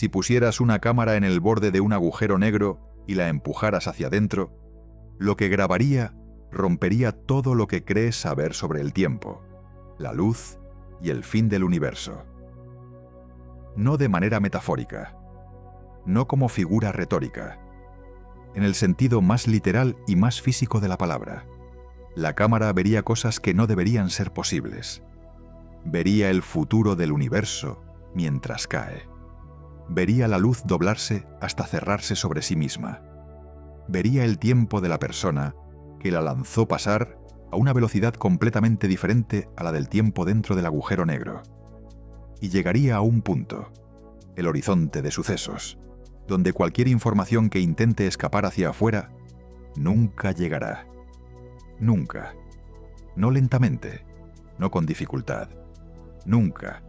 si pusieras una cámara en el borde de un agujero negro y la empujaras hacia adentro, lo que grabaría rompería todo lo que crees saber sobre el tiempo, la luz y el fin del universo. No de manera metafórica, no como figura retórica, en el sentido más literal y más físico de la palabra. La cámara vería cosas que no deberían ser posibles. Vería el futuro del universo mientras cae. Vería la luz doblarse hasta cerrarse sobre sí misma. Vería el tiempo de la persona que la lanzó pasar a una velocidad completamente diferente a la del tiempo dentro del agujero negro. Y llegaría a un punto, el horizonte de sucesos, donde cualquier información que intente escapar hacia afuera nunca llegará. Nunca. No lentamente, no con dificultad. Nunca.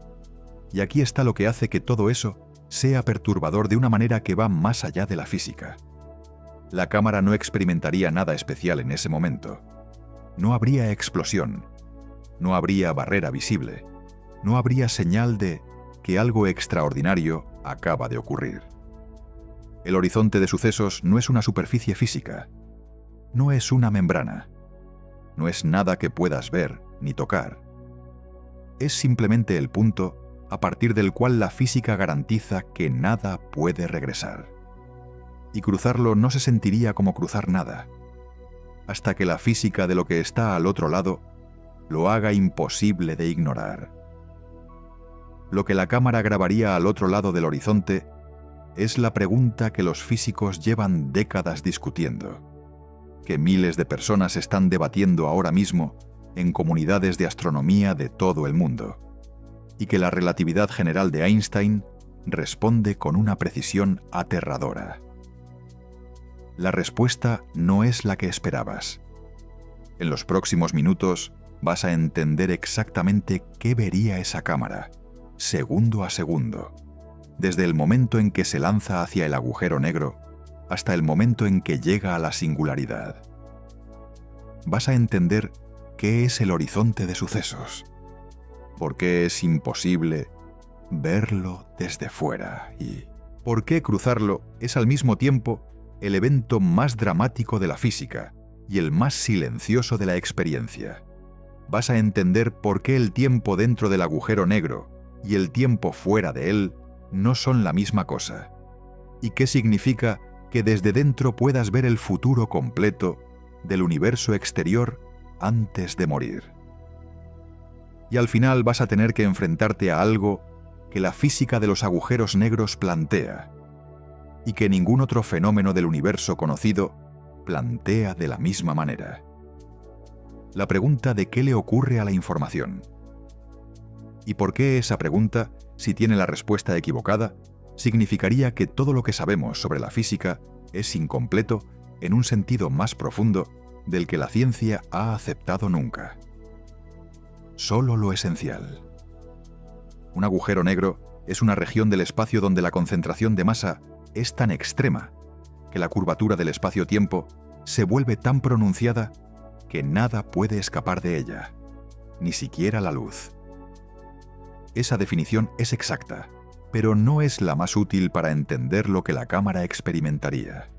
Y aquí está lo que hace que todo eso sea perturbador de una manera que va más allá de la física. La cámara no experimentaría nada especial en ese momento. No habría explosión. No habría barrera visible. No habría señal de que algo extraordinario acaba de ocurrir. El horizonte de sucesos no es una superficie física. No es una membrana. No es nada que puedas ver ni tocar. Es simplemente el punto a partir del cual la física garantiza que nada puede regresar. Y cruzarlo no se sentiría como cruzar nada, hasta que la física de lo que está al otro lado lo haga imposible de ignorar. Lo que la cámara grabaría al otro lado del horizonte es la pregunta que los físicos llevan décadas discutiendo, que miles de personas están debatiendo ahora mismo en comunidades de astronomía de todo el mundo, y que la relatividad general de Einstein responde con una precisión aterradora. La respuesta no es la que esperabas. En los próximos minutos vas a entender exactamente qué vería esa cámara, segundo a segundo, desde el momento en que se lanza hacia el agujero negro hasta el momento en que llega a la singularidad. Vas a entender qué es el horizonte de sucesos, por qué es imposible verlo desde fuera y por qué cruzarlo es al mismo tiempo el evento más dramático de la física y el más silencioso de la experiencia. Vas a entender por qué el tiempo dentro del agujero negro y el tiempo fuera de él no son la misma cosa, y qué significa que desde dentro puedas ver el futuro completo del universo exterior antes de morir. Y al final vas a tener que enfrentarte a algo que la física de los agujeros negros plantea, y que ningún otro fenómeno del universo conocido plantea de la misma manera. La pregunta de qué le ocurre a la información. ¿Y por qué esa pregunta, si tiene la respuesta equivocada, significaría que todo lo que sabemos sobre la física es incompleto en un sentido más profundo del que la ciencia ha aceptado nunca? Solo lo esencial. Un agujero negro es una región del espacio donde la concentración de masa es tan extrema que la curvatura del espacio-tiempo se vuelve tan pronunciada que nada puede escapar de ella, ni siquiera la luz. Esa definición es exacta, pero no es la más útil para entender lo que la cámara experimentaría.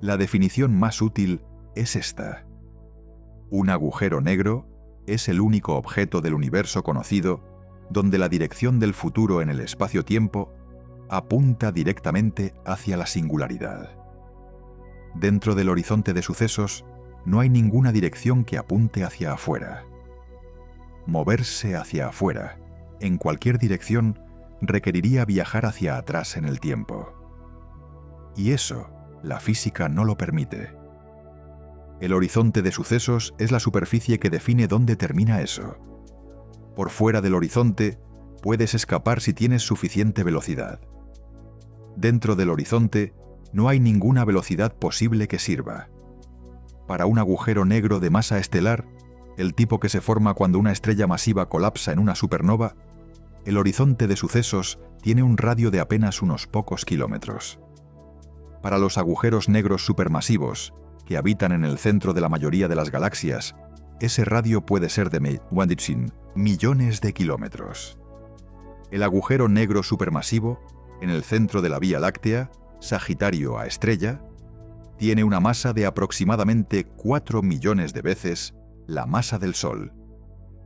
La definición más útil es esta. Un agujero negro es el único objeto del universo conocido donde la dirección del futuro en el espacio-tiempo apunta directamente hacia la singularidad. Dentro del horizonte de sucesos, no hay ninguna dirección que apunte hacia afuera. Moverse hacia afuera, en cualquier dirección, requeriría viajar hacia atrás en el tiempo. Y eso, la física no lo permite. El horizonte de sucesos es la superficie que define dónde termina eso. Por fuera del horizonte, puedes escapar si tienes suficiente velocidad. Dentro del horizonte, no hay ninguna velocidad posible que sirva. Para un agujero negro de masa estelar, el tipo que se forma cuando una estrella masiva colapsa en una supernova, el horizonte de sucesos tiene un radio de apenas unos pocos kilómetros. Para los agujeros negros supermasivos, que habitan en el centro de la mayoría de las galaxias, ese radio puede ser de millones de kilómetros. El agujero negro supermasivo en el centro de la Vía Láctea, Sagitario a estrella, tiene una masa de aproximadamente 4 millones de veces la masa del Sol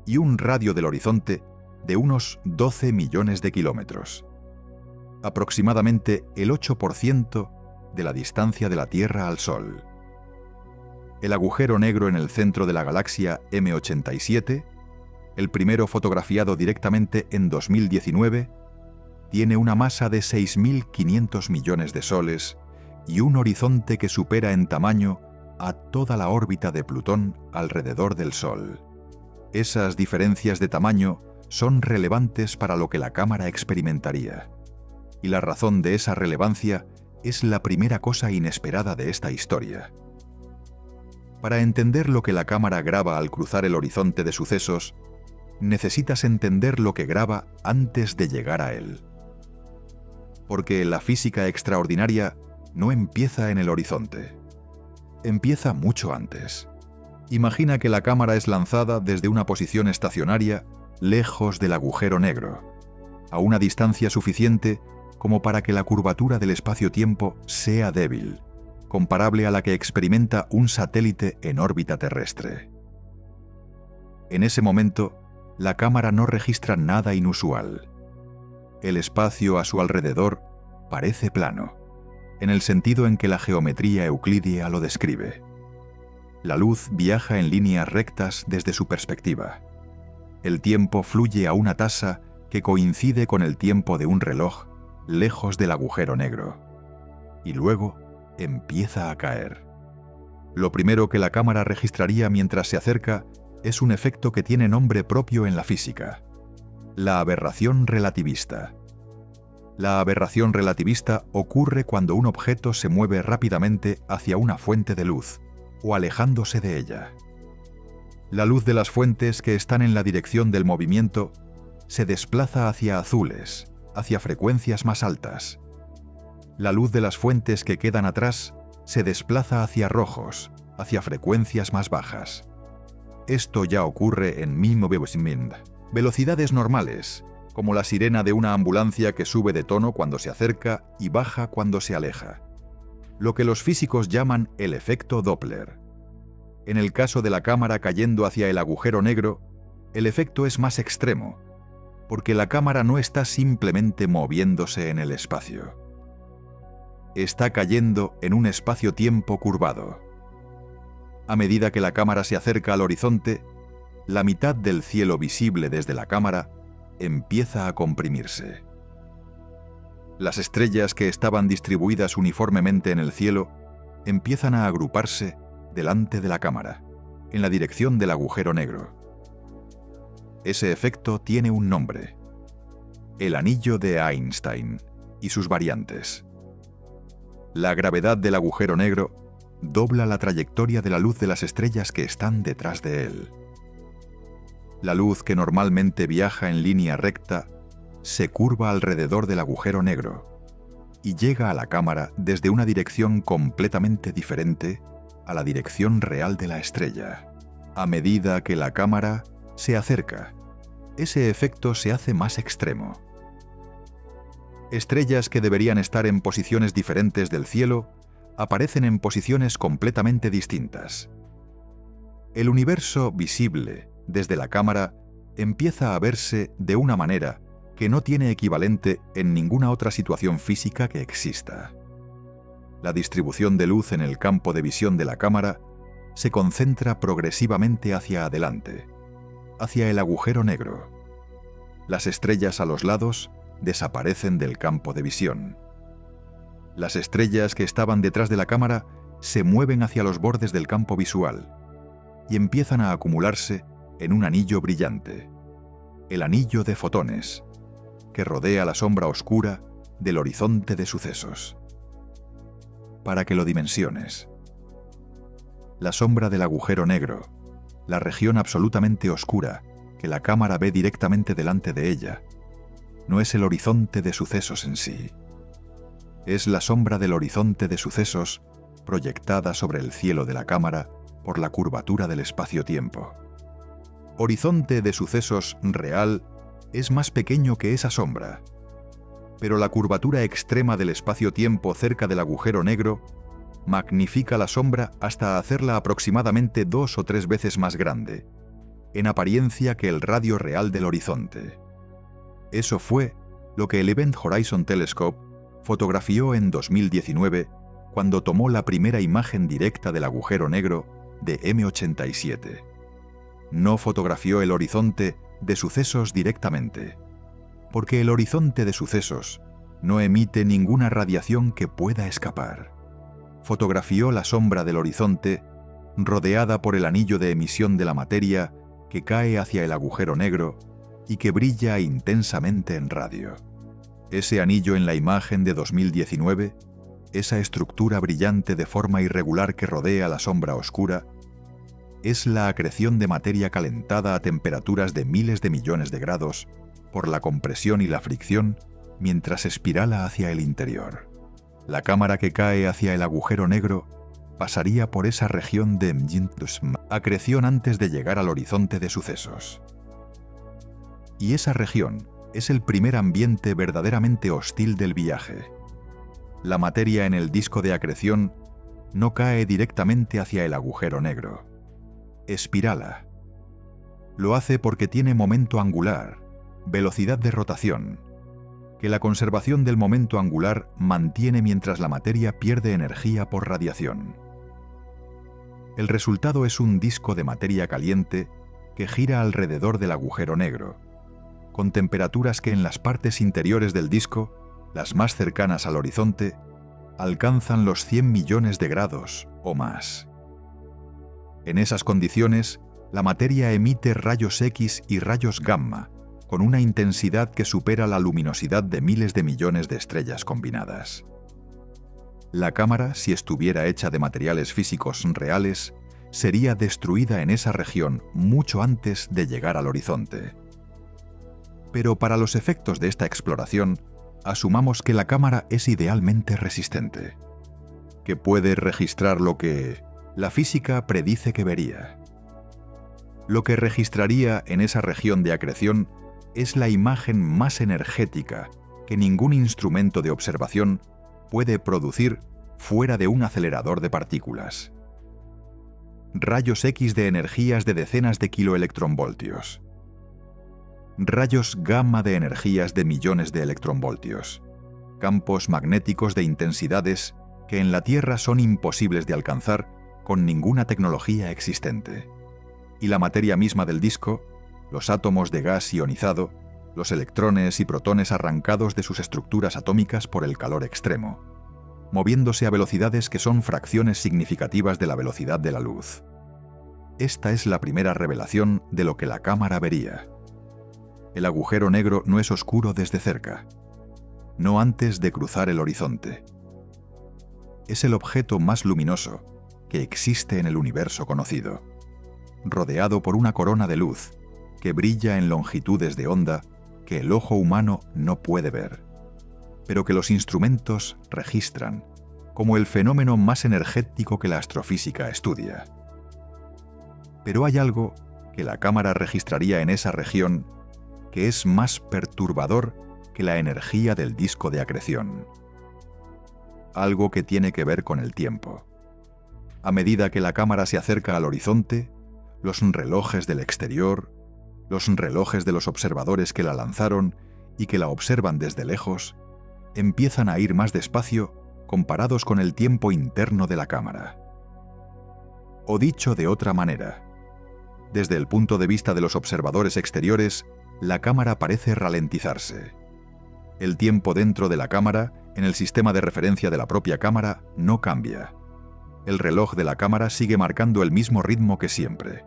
y un radio del horizonte de unos 12 millones de kilómetros, aproximadamente el 8% de la distancia de la Tierra al Sol. El agujero negro en el centro de la galaxia M87, el primero fotografiado directamente en 2019, tiene una masa de 6.500 millones de soles y un horizonte que supera en tamaño a toda la órbita de Plutón alrededor del Sol. Esas diferencias de tamaño son relevantes para lo que la cámara experimentaría. Y la razón de esa relevancia es la primera cosa inesperada de esta historia. Para entender lo que la cámara graba al cruzar el horizonte de sucesos, necesitas entender lo que graba antes de llegar a él. Porque la física extraordinaria no empieza en el horizonte. Empieza mucho antes. Imagina que la cámara es lanzada desde una posición estacionaria lejos del agujero negro, a una distancia suficiente como para que la curvatura del espacio-tiempo sea débil, comparable a la que experimenta un satélite en órbita terrestre. En ese momento, la cámara no registra nada inusual. El espacio a su alrededor parece plano, en el sentido en que la geometría euclídea lo describe. La luz viaja en líneas rectas desde su perspectiva. El tiempo fluye a una tasa que coincide con el tiempo de un reloj lejos del agujero negro. Y luego empieza a caer. Lo primero que la cámara registraría mientras se acerca es un efecto que tiene nombre propio en la física: la aberración relativista. La aberración relativista ocurre cuando un objeto se mueve rápidamente hacia una fuente de luz o alejándose de ella. La luz de las fuentes que están en la dirección del movimiento se desplaza hacia azules, hacia frecuencias más altas. La luz de las fuentes que quedan atrás se desplaza hacia rojos, hacia frecuencias más bajas. Esto ya ocurre en velocidades normales, como la sirena de una ambulancia que sube de tono cuando se acerca y baja cuando se aleja. Lo que los físicos llaman el efecto Doppler. En el caso de la cámara cayendo hacia el agujero negro, el efecto es más extremo, porque la cámara no está simplemente moviéndose en el espacio. Está cayendo en un espacio-tiempo curvado. A medida que la cámara se acerca al horizonte, la mitad del cielo visible desde la cámara empieza a comprimirse. Las estrellas que estaban distribuidas uniformemente en el cielo empiezan a agruparse delante de la cámara, en la dirección del agujero negro. Ese efecto tiene un nombre: el anillo de Einstein y sus variantes. La gravedad del agujero negro dobla la trayectoria de la luz de las estrellas que están detrás de él. La luz que normalmente viaja en línea recta se curva alrededor del agujero negro y llega a la cámara desde una dirección completamente diferente a la dirección real de la estrella. A medida que la cámara se acerca, ese efecto se hace más extremo. Estrellas que deberían estar en posiciones diferentes del cielo aparecen en posiciones completamente distintas. El universo visible desde la cámara empieza a verse de una manera que no tiene equivalente en ninguna otra situación física que exista. La distribución de luz en el campo de visión de la cámara se concentra progresivamente hacia adelante, hacia el agujero negro. Las estrellas a los lados desaparecen del campo de visión. Las estrellas que estaban detrás de la cámara se mueven hacia los bordes del campo visual y empiezan a acumularse en un anillo brillante, el anillo de fotones, que rodea la sombra oscura del horizonte de sucesos. Para que lo dimensiones, la sombra del agujero negro, la región absolutamente oscura que la cámara ve directamente delante de ella, no es el horizonte de sucesos en sí. Es la sombra del horizonte de sucesos proyectada sobre el cielo de la cámara por la curvatura del espacio-tiempo. Horizonte de sucesos real es más pequeño que esa sombra, Pero la curvatura extrema del espacio-tiempo cerca del agujero negro magnifica la sombra hasta hacerla aproximadamente 2 o 3 veces más grande, en apariencia, que el radio real del horizonte. Eso fue lo que el Event Horizon Telescope fotografió en 2019 cuando tomó la primera imagen directa del agujero negro de M87. No fotografió el horizonte de sucesos directamente, porque el horizonte de sucesos no emite ninguna radiación que pueda escapar. Fotografió la sombra del horizonte rodeada por el anillo de emisión de la materia que cae hacia el agujero negro y que brilla intensamente en radio. Ese anillo en la imagen de 2019, esa estructura brillante de forma irregular que rodea la sombra oscura, es la acreción de materia calentada a temperaturas de miles de millones de grados por la compresión y la fricción mientras espirala hacia el interior. La cámara que cae hacia el agujero negro pasaría por esa región de acreción antes de llegar al horizonte de sucesos. Y esa región es el primer ambiente verdaderamente hostil del viaje. La materia en el disco de acreción no cae directamente hacia el agujero negro. Espirala. Lo hace porque tiene momento angular, velocidad de rotación, que la conservación del momento angular mantiene mientras la materia pierde energía por radiación. El resultado es un disco de materia caliente que gira alrededor del agujero negro, con temperaturas que en las partes interiores del disco, las más cercanas al horizonte, alcanzan los 100 millones de grados o más. En esas condiciones, la materia emite rayos X y rayos gamma, con una intensidad que supera la luminosidad de miles de millones de estrellas combinadas. La cámara, si estuviera hecha de materiales físicos reales, sería destruida en esa región mucho antes de llegar al horizonte. Pero para los efectos de esta exploración, asumamos que la cámara es idealmente resistente, que puede registrar lo que la física predice que vería. Lo que registraría en esa región de acreción es la imagen más energética que ningún instrumento de observación puede producir fuera de un acelerador de partículas. Rayos X de energías de decenas de kiloelectronvoltios. Rayos gamma de energías de millones de electronvoltios. Campos magnéticos de intensidades que en la Tierra son imposibles de alcanzar con ninguna tecnología existente. Y la materia misma del disco, los átomos de gas ionizado, los electrones y protones arrancados de sus estructuras atómicas por el calor extremo, moviéndose a velocidades que son fracciones significativas de la velocidad de la luz. Esta es la primera revelación de lo que la cámara vería. El agujero negro no es oscuro desde cerca, no antes de cruzar el horizonte. Es el objeto más luminoso que existe en el universo conocido, rodeado por una corona de luz que brilla en longitudes de onda que el ojo humano no puede ver, pero que los instrumentos registran como el fenómeno más energético que la astrofísica estudia. Pero hay algo que la cámara registraría en esa región que es más perturbador que la energía del disco de acreción. Algo que tiene que ver con el tiempo. A medida que la cámara se acerca al horizonte, los relojes del exterior, los relojes de los observadores que la lanzaron y que la observan desde lejos, empiezan a ir más despacio comparados con el tiempo interno de la cámara. O dicho de otra manera, desde el punto de vista de los observadores exteriores, la cámara parece ralentizarse. El tiempo dentro de la cámara, en el sistema de referencia de la propia cámara, no cambia. El reloj de la cámara sigue marcando el mismo ritmo que siempre.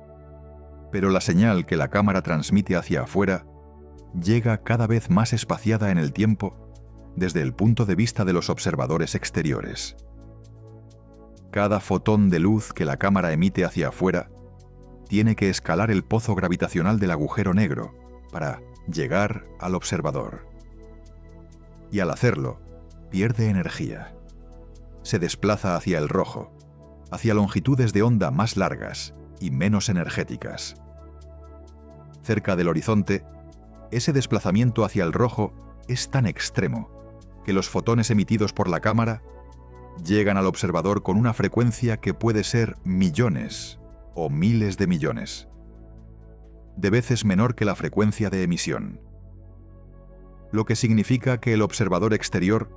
Pero la señal que la cámara transmite hacia afuera llega cada vez más espaciada en el tiempo desde el punto de vista de los observadores exteriores. Cada fotón de luz que la cámara emite hacia afuera tiene que escalar el pozo gravitacional del agujero negro para llegar al observador. Y al hacerlo, pierde energía. Se desplaza hacia el rojo, hacia longitudes de onda más largas y menos energéticas. Cerca del horizonte, ese desplazamiento hacia el rojo es tan extremo que los fotones emitidos por la cámara llegan al observador con una frecuencia que puede ser millones o miles de millones de veces menor que la frecuencia de emisión, lo que significa que el observador exterior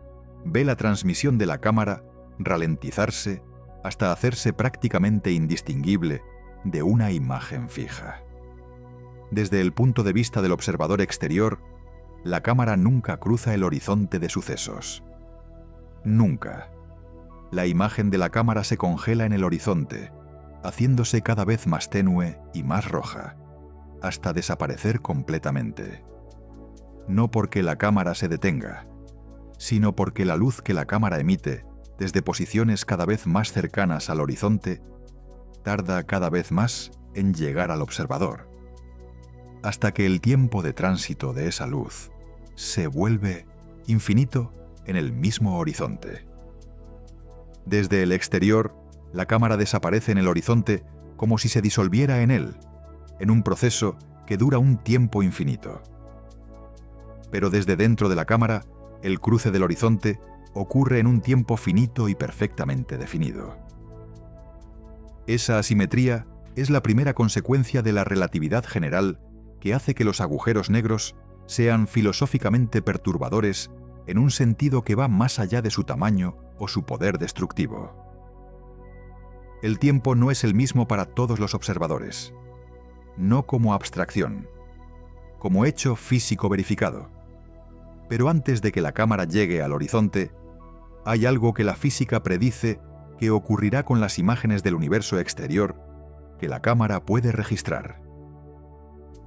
ve la transmisión de la cámara ralentizarse hasta hacerse prácticamente indistinguible de una imagen fija. Desde el punto de vista del observador exterior, la cámara nunca cruza el horizonte de sucesos. Nunca. La imagen de la cámara se congela en el horizonte, haciéndose cada vez más tenue y más roja, hasta desaparecer completamente. No porque la cámara se detenga, sino porque la luz que la cámara emite desde posiciones cada vez más cercanas al horizonte tarda cada vez más en llegar al observador, hasta que el tiempo de tránsito de esa luz se vuelve infinito en el mismo horizonte. Desde el exterior, la cámara desaparece en el horizonte como si se disolviera en él, en un proceso que dura un tiempo infinito. Pero desde dentro de la cámara, el cruce del horizonte ocurre en un tiempo finito y perfectamente definido. Esa asimetría es la primera consecuencia de la relatividad general que hace que los agujeros negros sean filosóficamente perturbadores en un sentido que va más allá de su tamaño o su poder destructivo. El tiempo no es el mismo para todos los observadores, no como abstracción, como hecho físico verificado. Pero antes de que la cámara llegue al horizonte, hay algo que la física predice que ocurrirá con las imágenes del universo exterior que la cámara puede registrar.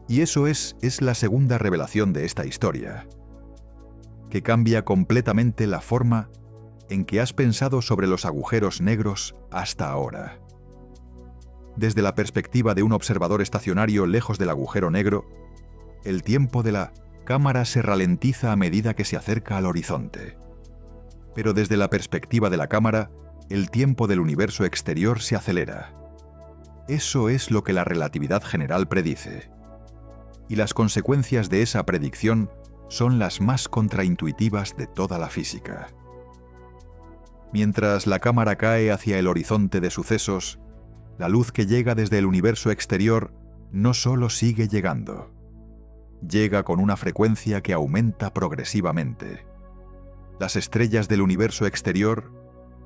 Y eso es la segunda revelación de esta historia, que cambia completamente la forma en que has pensado sobre los agujeros negros hasta ahora. Desde la perspectiva de un observador estacionario lejos del agujero negro, el tiempo de la cámara se ralentiza a medida que se acerca al horizonte. Pero desde la perspectiva de la cámara, el tiempo del universo exterior se acelera. Eso es lo que la relatividad general predice. Y las consecuencias de esa predicción son las más contraintuitivas de toda la física. Mientras la cámara cae hacia el horizonte de sucesos, la luz que llega desde el universo exterior no solo sigue llegando, llega con una frecuencia que aumenta progresivamente. Las estrellas del universo exterior,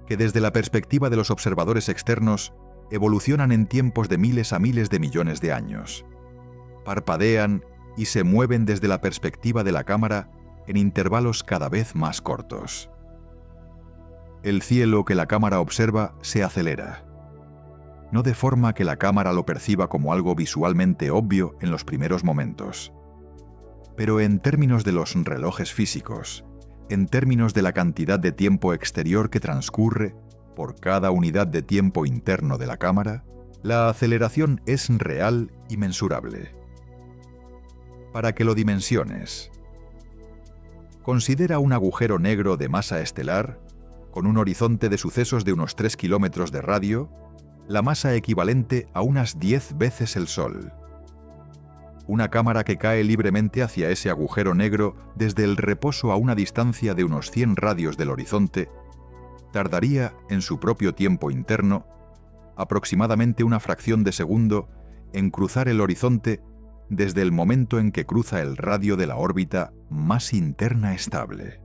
que desde la perspectiva de los observadores externos evolucionan en tiempos de miles a miles de millones de años, parpadean y se mueven desde la perspectiva de la cámara en intervalos cada vez más cortos. El cielo que la cámara observa se acelera, no de forma que la cámara lo perciba como algo visualmente obvio en los primeros momentos, pero en términos de los relojes físicos, en términos de la cantidad de tiempo exterior que transcurre por cada unidad de tiempo interno de la cámara, la aceleración es real y mensurable. Para que lo dimensiones, considera un agujero negro de masa estelar, con un horizonte de sucesos de unos 3 kilómetros de radio, la masa equivalente a unas 10 veces el Sol. Una cámara que cae libremente hacia ese agujero negro desde el reposo a una distancia de unos 100 radios del horizonte, tardaría, en su propio tiempo interno, aproximadamente una fracción de segundo en cruzar el horizonte desde el momento en que cruza el radio de la órbita más interna estable.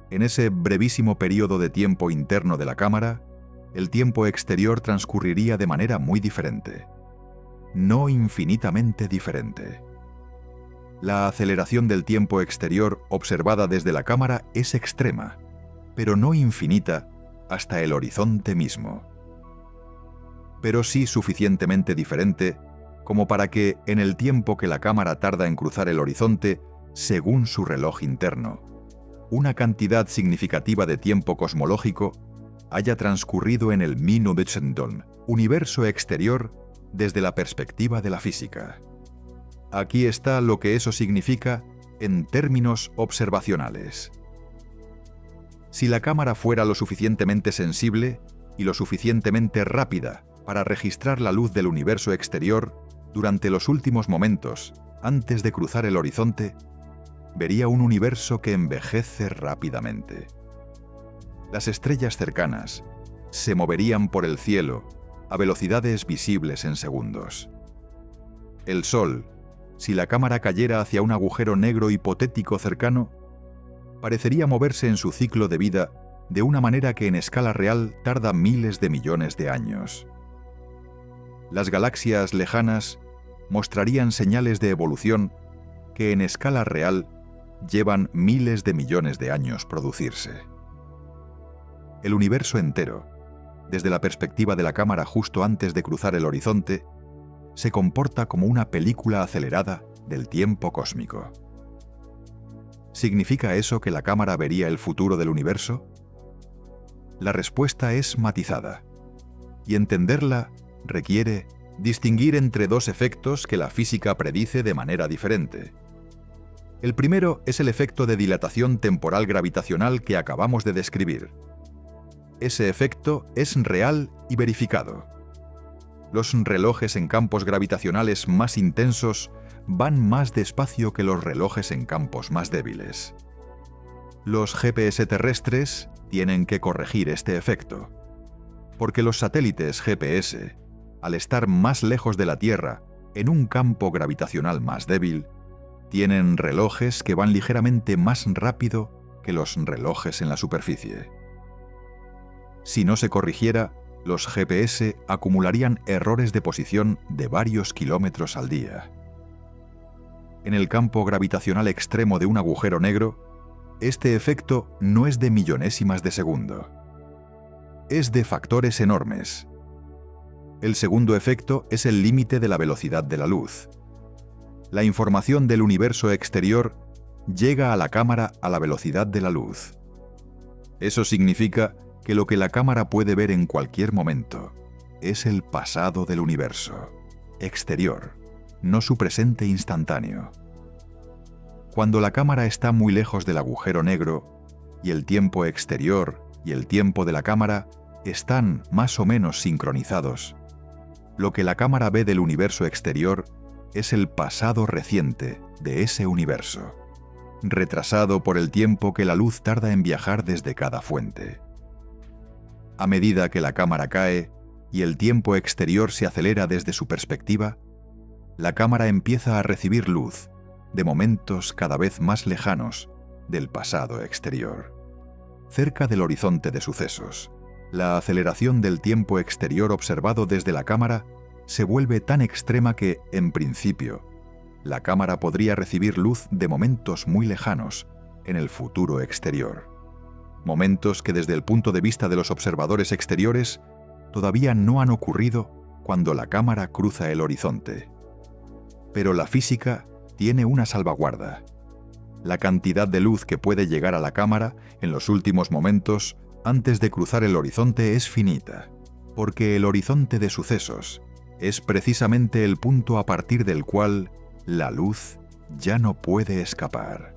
En ese brevísimo período de tiempo interno de la cámara, el tiempo exterior transcurriría de manera muy diferente, no infinitamente diferente. La aceleración del tiempo exterior observada desde la cámara es extrema, pero no infinita hasta el horizonte mismo. Pero sí suficientemente diferente como para que, en el tiempo que la cámara tarda en cruzar el horizonte, según su reloj interno, una cantidad significativa de tiempo cosmológico haya transcurrido en el Minutezendon, universo exterior, desde la perspectiva de la física. Aquí está lo que eso significa en términos observacionales. Si la cámara fuera lo suficientemente sensible y lo suficientemente rápida para registrar la luz del universo exterior durante los últimos momentos antes de cruzar el horizonte, vería un universo que envejece rápidamente. Las estrellas cercanas se moverían por el cielo a velocidades visibles en segundos. El Sol, si la cámara cayera hacia un agujero negro hipotético cercano, parecería moverse en su ciclo de vida de una manera que en escala real tarda miles de millones de años. Las galaxias lejanas mostrarían señales de evolución que en escala real llevan miles de millones de años producirse. El universo entero, desde la perspectiva de la cámara justo antes de cruzar el horizonte, se comporta como una película acelerada del tiempo cósmico. ¿Significa eso que la cámara vería el futuro del universo? La respuesta es matizada, y entenderla requiere distinguir entre dos efectos que la física predice de manera diferente. El primero es el efecto de dilatación temporal gravitacional que acabamos de describir. Ese efecto es real y verificado. Los relojes en campos gravitacionales más intensos van más despacio que los relojes en campos más débiles. Los GPS terrestres tienen que corregir este efecto, porque los satélites GPS, al estar más lejos de la Tierra en un campo gravitacional más débil, tienen relojes que van ligeramente más rápido que los relojes en la superficie. Si no se corrigiera, los GPS acumularían errores de posición de varios kilómetros al día. En el campo gravitacional extremo de un agujero negro, este efecto no es de millonésimas de segundo. Es de factores enormes. El segundo efecto es el límite de la velocidad de la luz. La información del universo exterior llega a la cámara a la velocidad de la luz. Eso significa que lo que la cámara puede ver en cualquier momento es el pasado del universo exterior, no su presente instantáneo. Cuando la cámara está muy lejos del agujero negro y el tiempo exterior y el tiempo de la cámara están más o menos sincronizados, lo que la cámara ve del universo exterior es el pasado reciente de ese universo, retrasado por el tiempo que la luz tarda en viajar desde cada fuente. A medida que la cámara cae y el tiempo exterior se acelera desde su perspectiva, la cámara empieza a recibir luz de momentos cada vez más lejanos del pasado exterior. Cerca del horizonte de sucesos, la aceleración del tiempo exterior observado desde la cámara se vuelve tan extrema que, en principio, la cámara podría recibir luz de momentos muy lejanos en el futuro exterior. Momentos que desde el punto de vista de los observadores exteriores todavía no han ocurrido cuando la cámara cruza el horizonte. Pero la física tiene una salvaguarda. La cantidad de luz que puede llegar a la cámara en los últimos momentos antes de cruzar el horizonte es finita, porque el horizonte de sucesos es precisamente el punto a partir del cual la luz ya no puede escapar.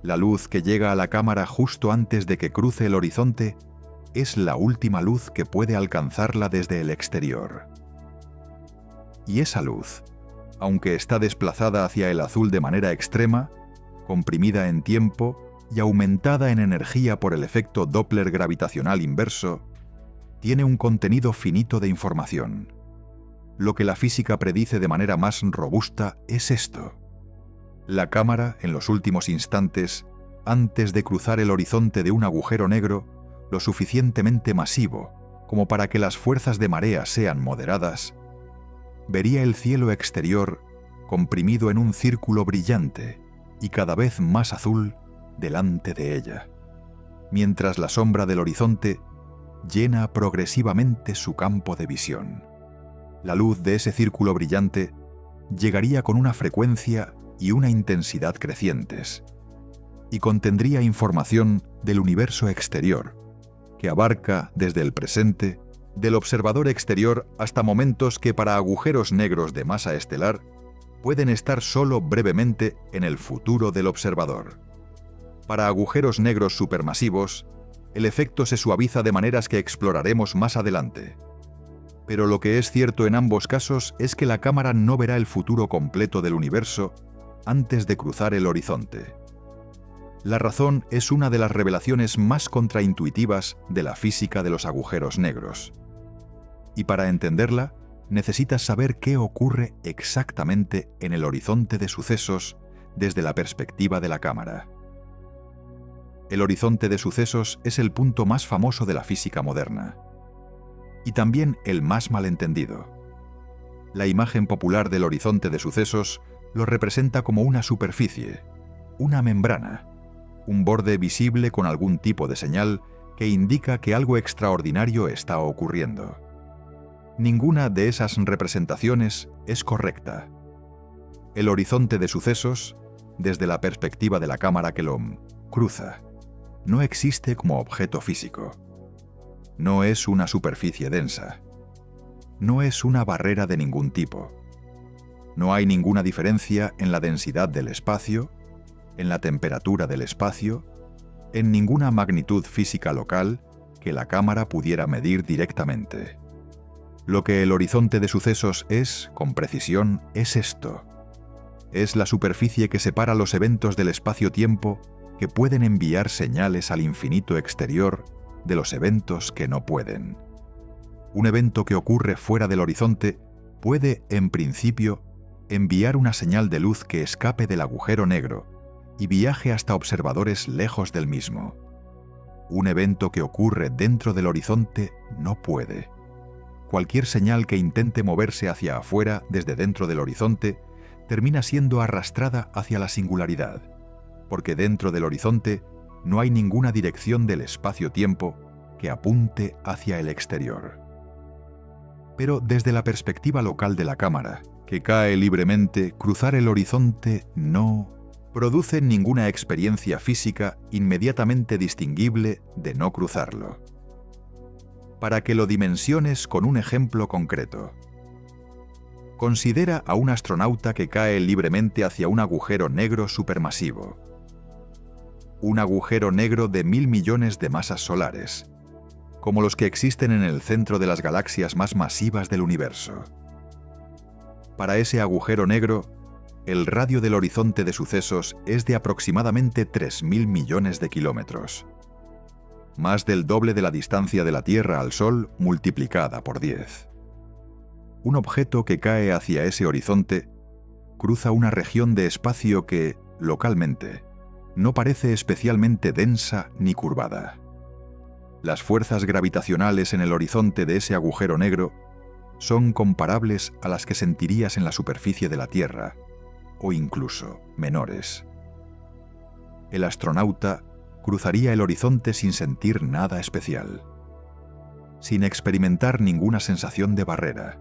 La luz que llega a la cámara justo antes de que cruce el horizonte es la última luz que puede alcanzarla desde el exterior. Y esa luz, aunque está desplazada hacia el azul de manera extrema, comprimida en tiempo y aumentada en energía por el efecto Doppler gravitacional inverso, tiene un contenido finito de información. Lo que la física predice de manera más robusta es esto. La cámara, en los últimos instantes, antes de cruzar el horizonte de un agujero negro, lo suficientemente masivo como para que las fuerzas de marea sean moderadas, vería el cielo exterior comprimido en un círculo brillante y cada vez más azul delante de ella, mientras la sombra del horizonte llena progresivamente su campo de visión. La luz de ese círculo brillante llegaría con una frecuencia y una intensidad crecientes, y contendría información del universo exterior, que abarca desde el presente, del observador exterior hasta momentos que para agujeros negros de masa estelar pueden estar solo brevemente en el futuro del observador. Para agujeros negros supermasivos, el efecto se suaviza de maneras que exploraremos más adelante. Pero lo que es cierto en ambos casos es que la cámara no verá el futuro completo del universo, antes de cruzar el horizonte. La razón es una de las revelaciones más contraintuitivas de la física de los agujeros negros. Y para entenderla, necesitas saber qué ocurre exactamente en el horizonte de sucesos desde la perspectiva de la cámara. El horizonte de sucesos es el punto más famoso de la física moderna. Y también el más malentendido. La imagen popular del horizonte de sucesos lo representa como una superficie, una membrana, un borde visible con algún tipo de señal que indica que algo extraordinario está ocurriendo. Ninguna de esas representaciones es correcta. El horizonte de sucesos, desde la perspectiva de la cámara que lo cruza, no existe como objeto físico. No es una superficie densa. No es una barrera de ningún tipo. No hay ninguna diferencia en la densidad del espacio, en la temperatura del espacio, en ninguna magnitud física local que la cámara pudiera medir directamente. Lo que el horizonte de sucesos es, con precisión, es esto. Es la superficie que separa los eventos del espacio-tiempo que pueden enviar señales al infinito exterior de los eventos que no pueden. Un evento que ocurre fuera del horizonte puede, en principio, enviar una señal de luz que escape del agujero negro y viaje hasta observadores lejos del mismo. Un evento que ocurre dentro del horizonte no puede. Cualquier señal que intente moverse hacia afuera desde dentro del horizonte termina siendo arrastrada hacia la singularidad, porque dentro del horizonte no hay ninguna dirección del espacio-tiempo que apunte hacia el exterior. Pero desde la perspectiva local de la cámara, que cae libremente, cruzar el horizonte no produce ninguna experiencia física inmediatamente distinguible de no cruzarlo. Para que lo dimensiones con un ejemplo concreto. Considera a un astronauta que cae libremente hacia un agujero negro supermasivo. Un agujero negro de 1000 millones de masas solares, como los que existen en el centro de las galaxias más masivas del universo. Para ese agujero negro, el radio del horizonte de sucesos es de aproximadamente 3000 millones de kilómetros. Más del doble de la distancia de la Tierra al Sol multiplicada por 10. Un objeto que cae hacia ese horizonte cruza una región de espacio que, localmente, no parece especialmente densa ni curvada. Las fuerzas gravitacionales en el horizonte de ese agujero negro son comparables a las que sentirías en la superficie de la Tierra, o incluso menores. El astronauta cruzaría el horizonte sin sentir nada especial, sin experimentar ninguna sensación de barrera,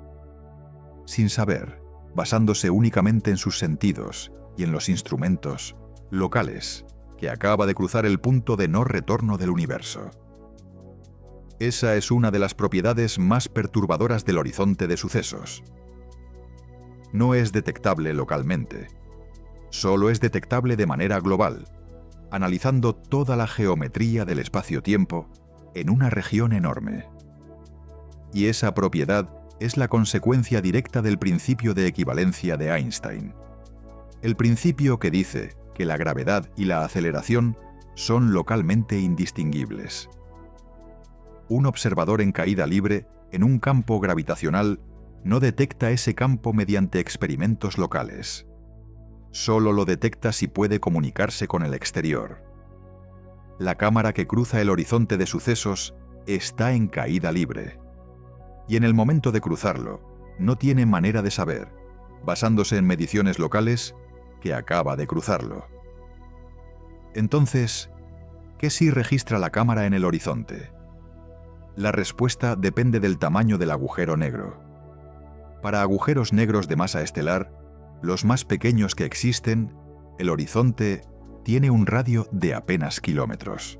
sin saber, basándose únicamente en sus sentidos y en los instrumentos locales, que acaba de cruzar el punto de no retorno del universo. Esa es una de las propiedades más perturbadoras del horizonte de sucesos. No es detectable localmente, solo es detectable de manera global, analizando toda la geometría del espacio-tiempo en una región enorme. Y esa propiedad es la consecuencia directa del principio de equivalencia de Einstein. El principio que dice que la gravedad y la aceleración son localmente indistinguibles. Un observador en caída libre, en un campo gravitacional, no detecta ese campo mediante experimentos locales. Solo lo detecta si puede comunicarse con el exterior. La cámara que cruza el horizonte de sucesos está en caída libre. Y en el momento de cruzarlo, no tiene manera de saber, basándose en mediciones locales, que acaba de cruzarlo. Entonces, ¿qué sí registra la cámara en el horizonte? La respuesta depende del tamaño del agujero negro. Para agujeros negros de masa estelar, los más pequeños que existen, el horizonte tiene un radio de apenas kilómetros.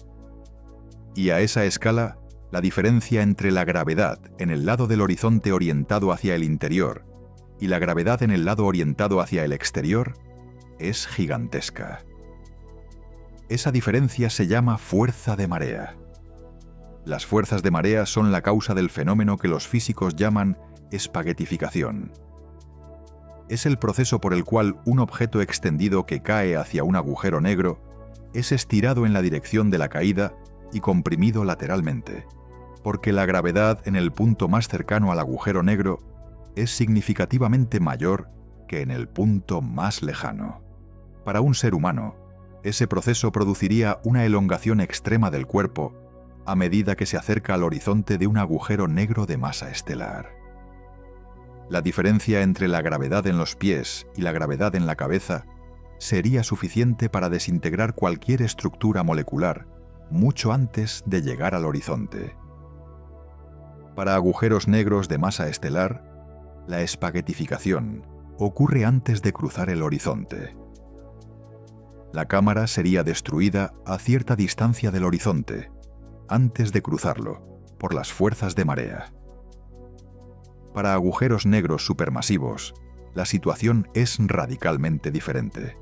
Y a esa escala, la diferencia entre la gravedad en el lado del horizonte orientado hacia el interior y la gravedad en el lado orientado hacia el exterior es gigantesca. Esa diferencia se llama fuerza de marea. Las fuerzas de marea son la causa del fenómeno que los físicos llaman espaguetificación. es el proceso por el cual un objeto extendido que cae hacia un agujero negro es estirado en la dirección de la caída y comprimido lateralmente, porque la gravedad en el punto más cercano al agujero negro es significativamente mayor que en el punto más lejano. Para un ser humano, ese proceso produciría una elongación extrema del cuerpo a medida que se acerca al horizonte de un agujero negro de masa estelar. La diferencia entre la gravedad en los pies y la gravedad en la cabeza sería suficiente para desintegrar cualquier estructura molecular mucho antes de llegar al horizonte. Para agujeros negros de masa estelar, la espaguetificación ocurre antes de cruzar el horizonte. La cámara sería destruida a cierta distancia del horizonte, antes de cruzarlo, por las fuerzas de marea. Para agujeros negros supermasivos, la situación es radicalmente diferente.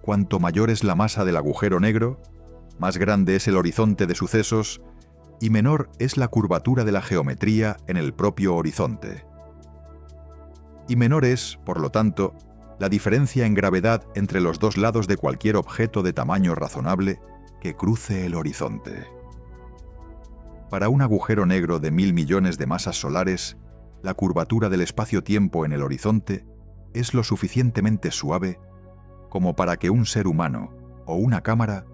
Cuanto mayor es la masa del agujero negro, más grande es el horizonte de sucesos y menor es la curvatura de la geometría en el propio horizonte. Y menor es, por lo tanto, la diferencia en gravedad entre los dos lados de cualquier objeto de tamaño razonable que cruce el horizonte. Para un agujero negro de 1000 millones de masas solares, la curvatura del espacio-tiempo en el horizonte es lo suficientemente suave como para que un ser humano o una cámara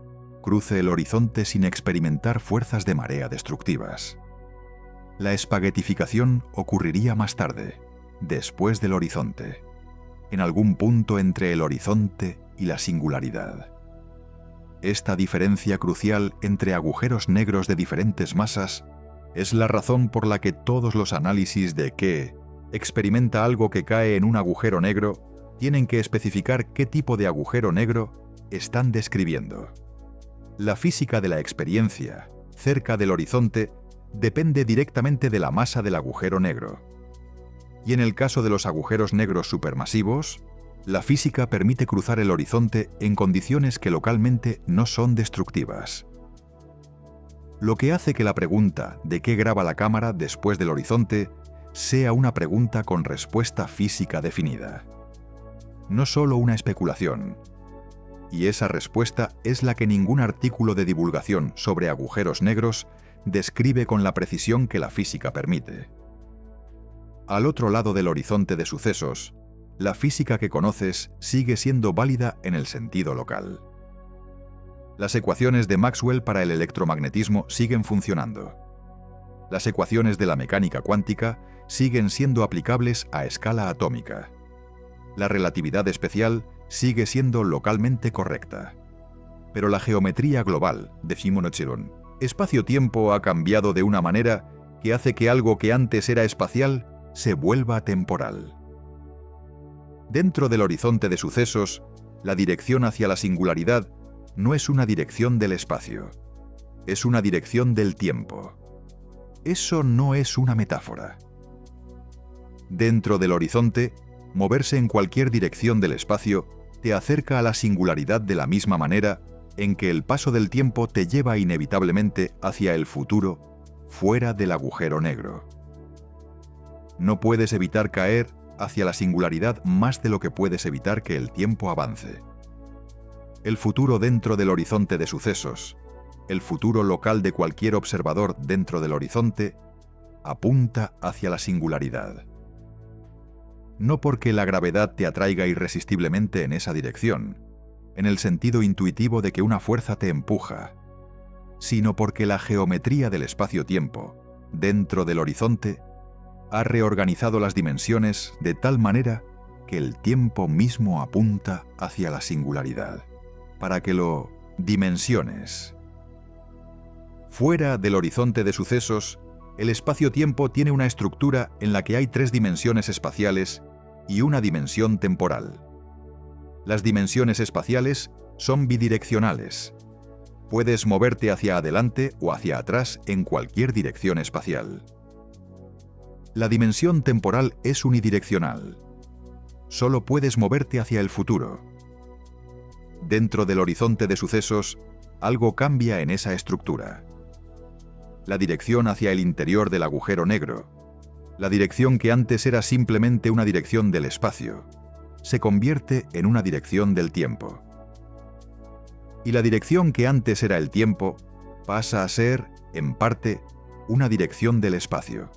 cruce el horizonte sin experimentar fuerzas de marea destructivas. La espaguetificación ocurriría más tarde, después del horizonte, en algún punto entre el horizonte y la singularidad. Esta diferencia crucial entre agujeros negros de diferentes masas es la razón por la que todos los análisis de qué experimenta algo que cae en un agujero negro tienen que especificar qué tipo de agujero negro están describiendo. La física de la experiencia cerca del horizonte depende directamente de la masa del agujero negro. Y en el caso de los agujeros negros supermasivos, la física permite cruzar el horizonte en condiciones que localmente no son destructivas. Lo que hace que la pregunta de qué graba la cámara después del horizonte sea una pregunta con respuesta física definida. No solo una especulación. Y esa respuesta es la que ningún artículo de divulgación sobre agujeros negros describe con la precisión que la física permite. Al otro lado del horizonte de sucesos, la física que conoces sigue siendo válida en el sentido local. Las ecuaciones de Maxwell para el electromagnetismo siguen funcionando. Las ecuaciones de la mecánica cuántica siguen siendo aplicables a escala atómica. La relatividad especial sigue siendo localmente correcta. Pero la geometría global de Shimon-Epsilon, espacio-tiempo ha cambiado de una manera que hace que algo que antes era espacial se vuelva temporal. Dentro del horizonte de sucesos, la dirección hacia la singularidad no es una dirección del espacio, es una dirección del tiempo. Eso no es una metáfora. Dentro del horizonte, moverse en cualquier dirección del espacio te acerca a la singularidad de la misma manera en que el paso del tiempo te lleva inevitablemente hacia el futuro, fuera del agujero negro. No puedes evitar caer hacia la singularidad más de lo que puedes evitar que el tiempo avance. El futuro dentro del horizonte de sucesos, el futuro local de cualquier observador dentro del horizonte, apunta hacia la singularidad. No porque la gravedad te atraiga irresistiblemente en esa dirección, en el sentido intuitivo de que una fuerza te empuja, sino porque la geometría del espacio-tiempo, dentro del horizonte, ha reorganizado las dimensiones de tal manera que el tiempo mismo apunta hacia la singularidad, para que lo dimensiones. Fuera del horizonte de sucesos, el espacio-tiempo tiene una estructura en la que hay 3 dimensiones espaciales y una dimensión temporal. Las dimensiones espaciales son bidireccionales. Puedes moverte hacia adelante o hacia atrás en cualquier dirección espacial. La dimensión temporal es unidireccional. Solo puedes moverte hacia el futuro. Dentro del horizonte de sucesos, algo cambia en esa estructura. La dirección hacia el interior del agujero negro, La dirección que antes era simplemente una dirección del espacio, se convierte en una dirección del tiempo. Y la dirección que antes era el tiempo pasa a ser, en parte, una dirección del espacio.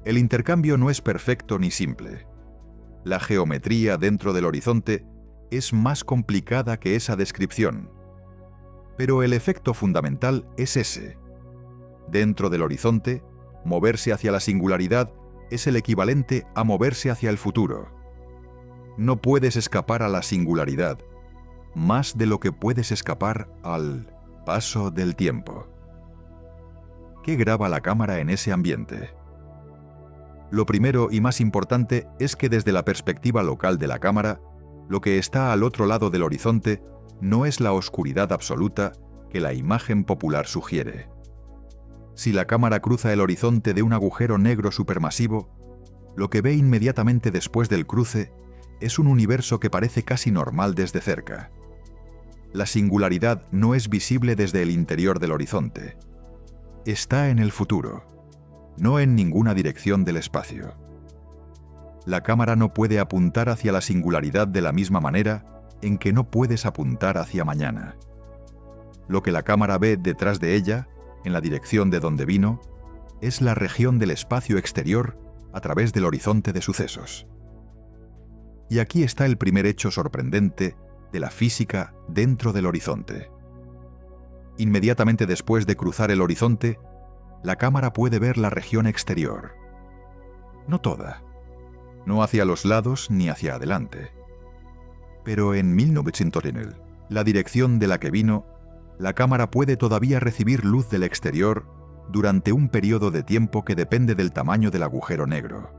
El intercambio no es perfecto ni simple. La geometría dentro del horizonte es más complicada que esa descripción. Pero el efecto fundamental es ese. Dentro del horizonte, moverse hacia la singularidad es el equivalente a moverse hacia el futuro. No puedes escapar a la singularidad, más de lo que puedes escapar al paso del tiempo. ¿Qué graba la cámara en ese ambiente? Lo primero y más importante es que desde la perspectiva local de la cámara, lo que está al otro lado del horizonte no es la oscuridad absoluta que la imagen popular sugiere. Si la cámara cruza el horizonte de un agujero negro supermasivo, lo que ve inmediatamente después del cruce es un universo que parece casi normal desde cerca. La singularidad no es visible desde el interior del horizonte. Está en el futuro, no en ninguna dirección del espacio. La cámara no puede apuntar hacia la singularidad de la misma manera en que no puedes apuntar hacia mañana. Lo que la cámara ve detrás de ella, en la dirección de donde vino, es la región del espacio exterior a través del horizonte de sucesos. Y aquí está el primer hecho sorprendente de la física dentro del horizonte. Inmediatamente después de cruzar el horizonte, la cámara puede ver la región exterior. No toda, no hacia los lados ni hacia adelante. Pero en 1900, la dirección de la que vino, la cámara puede todavía recibir luz del exterior durante un periodo de tiempo que depende del tamaño del agujero negro.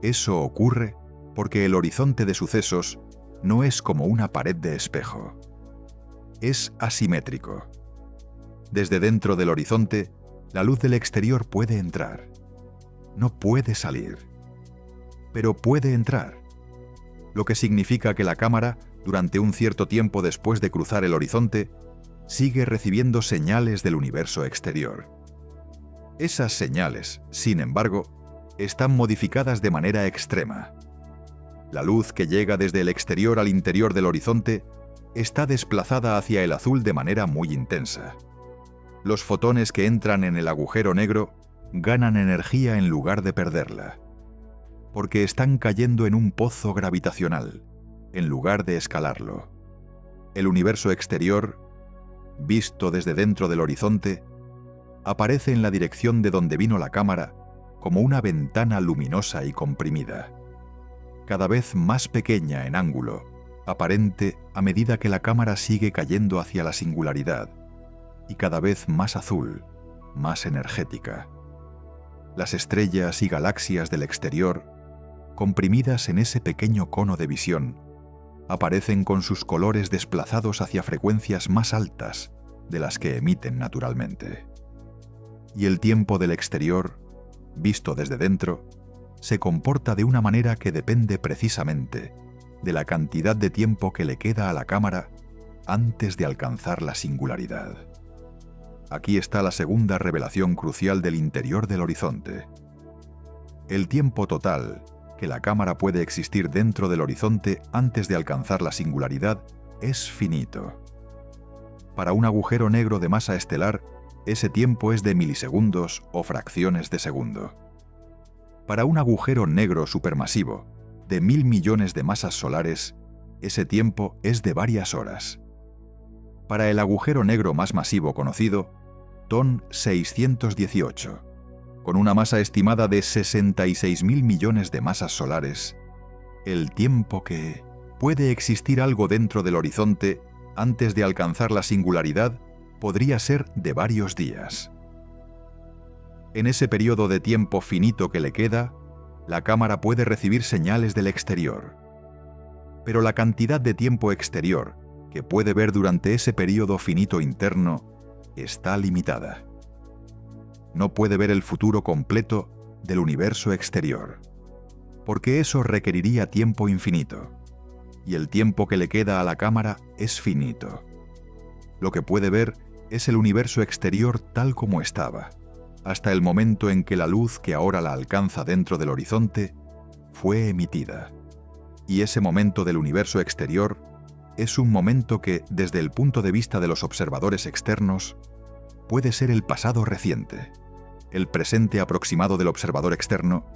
Eso ocurre porque el horizonte de sucesos no es como una pared de espejo. Es asimétrico. Desde dentro del horizonte, la luz del exterior puede entrar. No puede salir. Pero puede entrar. Lo que significa que la cámara, durante un cierto tiempo después de cruzar el horizonte, sigue recibiendo señales del universo exterior. Esas señales, sin embargo, están modificadas de manera extrema. La luz que llega desde el exterior al interior del horizonte está desplazada hacia el azul de manera muy intensa. Los fotones que entran en el agujero negro ganan energía en lugar de perderla, porque están cayendo en un pozo gravitacional, en lugar de escalarlo. El universo exterior, visto desde dentro del horizonte, aparece en la dirección de donde vino la cámara como una ventana luminosa y comprimida, cada vez más pequeña en ángulo, aparente a medida que la cámara sigue cayendo hacia la singularidad, y cada vez más azul, más energética. Las estrellas y galaxias del exterior, comprimidas en ese pequeño cono de visión, aparecen con sus colores desplazados hacia frecuencias más altas de las que emiten naturalmente. Y el tiempo del exterior, visto desde dentro, se comporta de una manera que depende precisamente de la cantidad de tiempo que le queda a la cámara antes de alcanzar la singularidad. Aquí está la segunda revelación crucial del interior del horizonte. El tiempo total que la cámara puede existir dentro del horizonte antes de alcanzar la singularidad es finito. Para un agujero negro de masa estelar, ese tiempo es de milisegundos o fracciones de segundo. Para un agujero negro supermasivo, de 1.000 millones de masas solares, ese tiempo es de varias horas. Para el agujero negro más masivo conocido, TON 618, con una masa estimada de 66.000 millones de masas solares, el tiempo que puede existir algo dentro del horizonte antes de alcanzar la singularidad podría ser de varios días. En ese periodo de tiempo finito que le queda, la cámara puede recibir señales del exterior. Pero la cantidad de tiempo exterior que puede ver durante ese periodo finito interno está limitada. No puede ver el futuro completo del universo exterior, porque eso requeriría tiempo infinito, y el tiempo que le queda a la cámara es finito. Lo que puede ver es el universo exterior tal como estaba, hasta el momento en que la luz que ahora la alcanza dentro del horizonte fue emitida. Y ese momento del universo exterior es un momento que, desde el punto de vista de los observadores externos, puede ser el pasado reciente, el presente aproximado del observador externo,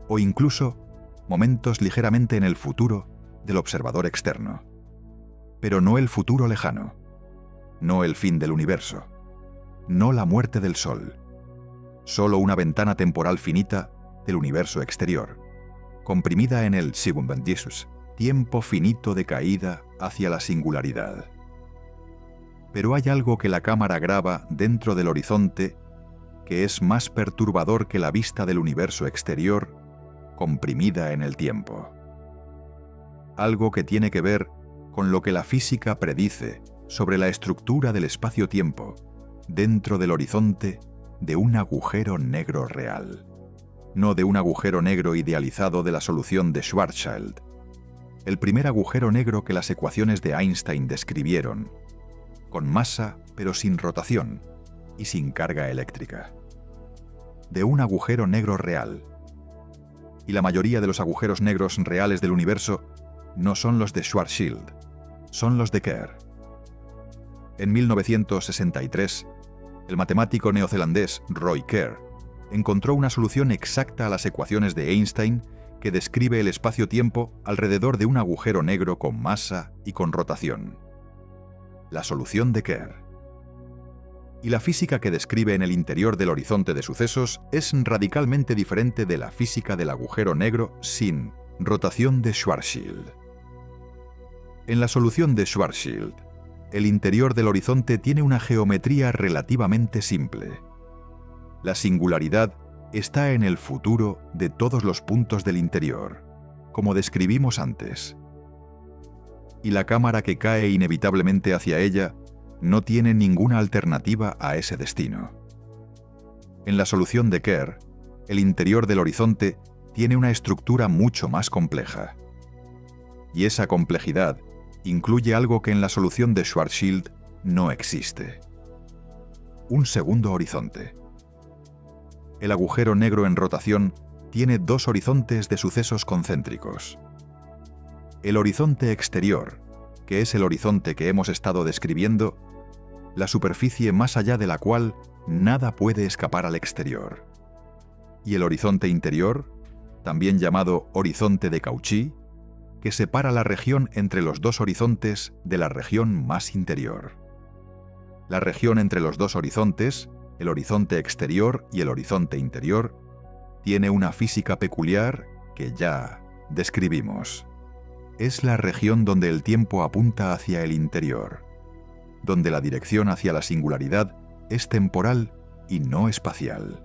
o incluso momentos ligeramente en el futuro del observador externo. Pero no el futuro lejano, no el fin del universo, no la muerte del Sol, solo una ventana temporal finita del universo exterior, comprimida en el Siebenbundismus, tiempo finito de caída hacia la singularidad. Pero hay algo que la cámara graba dentro del horizonte que es más perturbador que la vista del universo exterior comprimida en el tiempo. Algo que tiene que ver con lo que la física predice sobre la estructura del espacio-tiempo dentro del horizonte de un agujero negro real, no de un agujero negro idealizado de la solución de Schwarzschild, el primer agujero negro que las ecuaciones de Einstein describieron, con masa pero sin rotación y sin carga eléctrica. De un agujero negro real. Y la mayoría de los agujeros negros reales del universo no son los de Schwarzschild, son los de Kerr. En 1963, el matemático neozelandés Roy Kerr encontró una solución exacta a las ecuaciones de Einstein que describe el espacio-tiempo alrededor de un agujero negro con masa y con rotación. La solución de Kerr. Y la física que describe en el interior del horizonte de sucesos es radicalmente diferente de la física del agujero negro sin rotación de Schwarzschild. En la solución de Schwarzschild, el interior del horizonte tiene una geometría relativamente simple. La singularidad está en el futuro de todos los puntos del interior, como describimos antes. Y la cámara que cae inevitablemente hacia ella no tiene ninguna alternativa a ese destino. En la solución de Kerr, el interior del horizonte tiene una estructura mucho más compleja. Y esa complejidad incluye algo que en la solución de Schwarzschild no existe. Un segundo horizonte. El agujero negro en rotación tiene dos horizontes de sucesos concéntricos. El horizonte exterior, que es el horizonte que hemos estado describiendo, la superficie más allá de la cual nada puede escapar al exterior. Y el horizonte interior, también llamado horizonte de Cauchy, que separa la región entre los dos horizontes de la región más interior. La región entre los dos horizontes, el horizonte exterior y el horizonte interior, tiene una física peculiar que ya describimos. Es la región donde el tiempo apunta hacia el interior, donde la dirección hacia la singularidad es temporal y no espacial.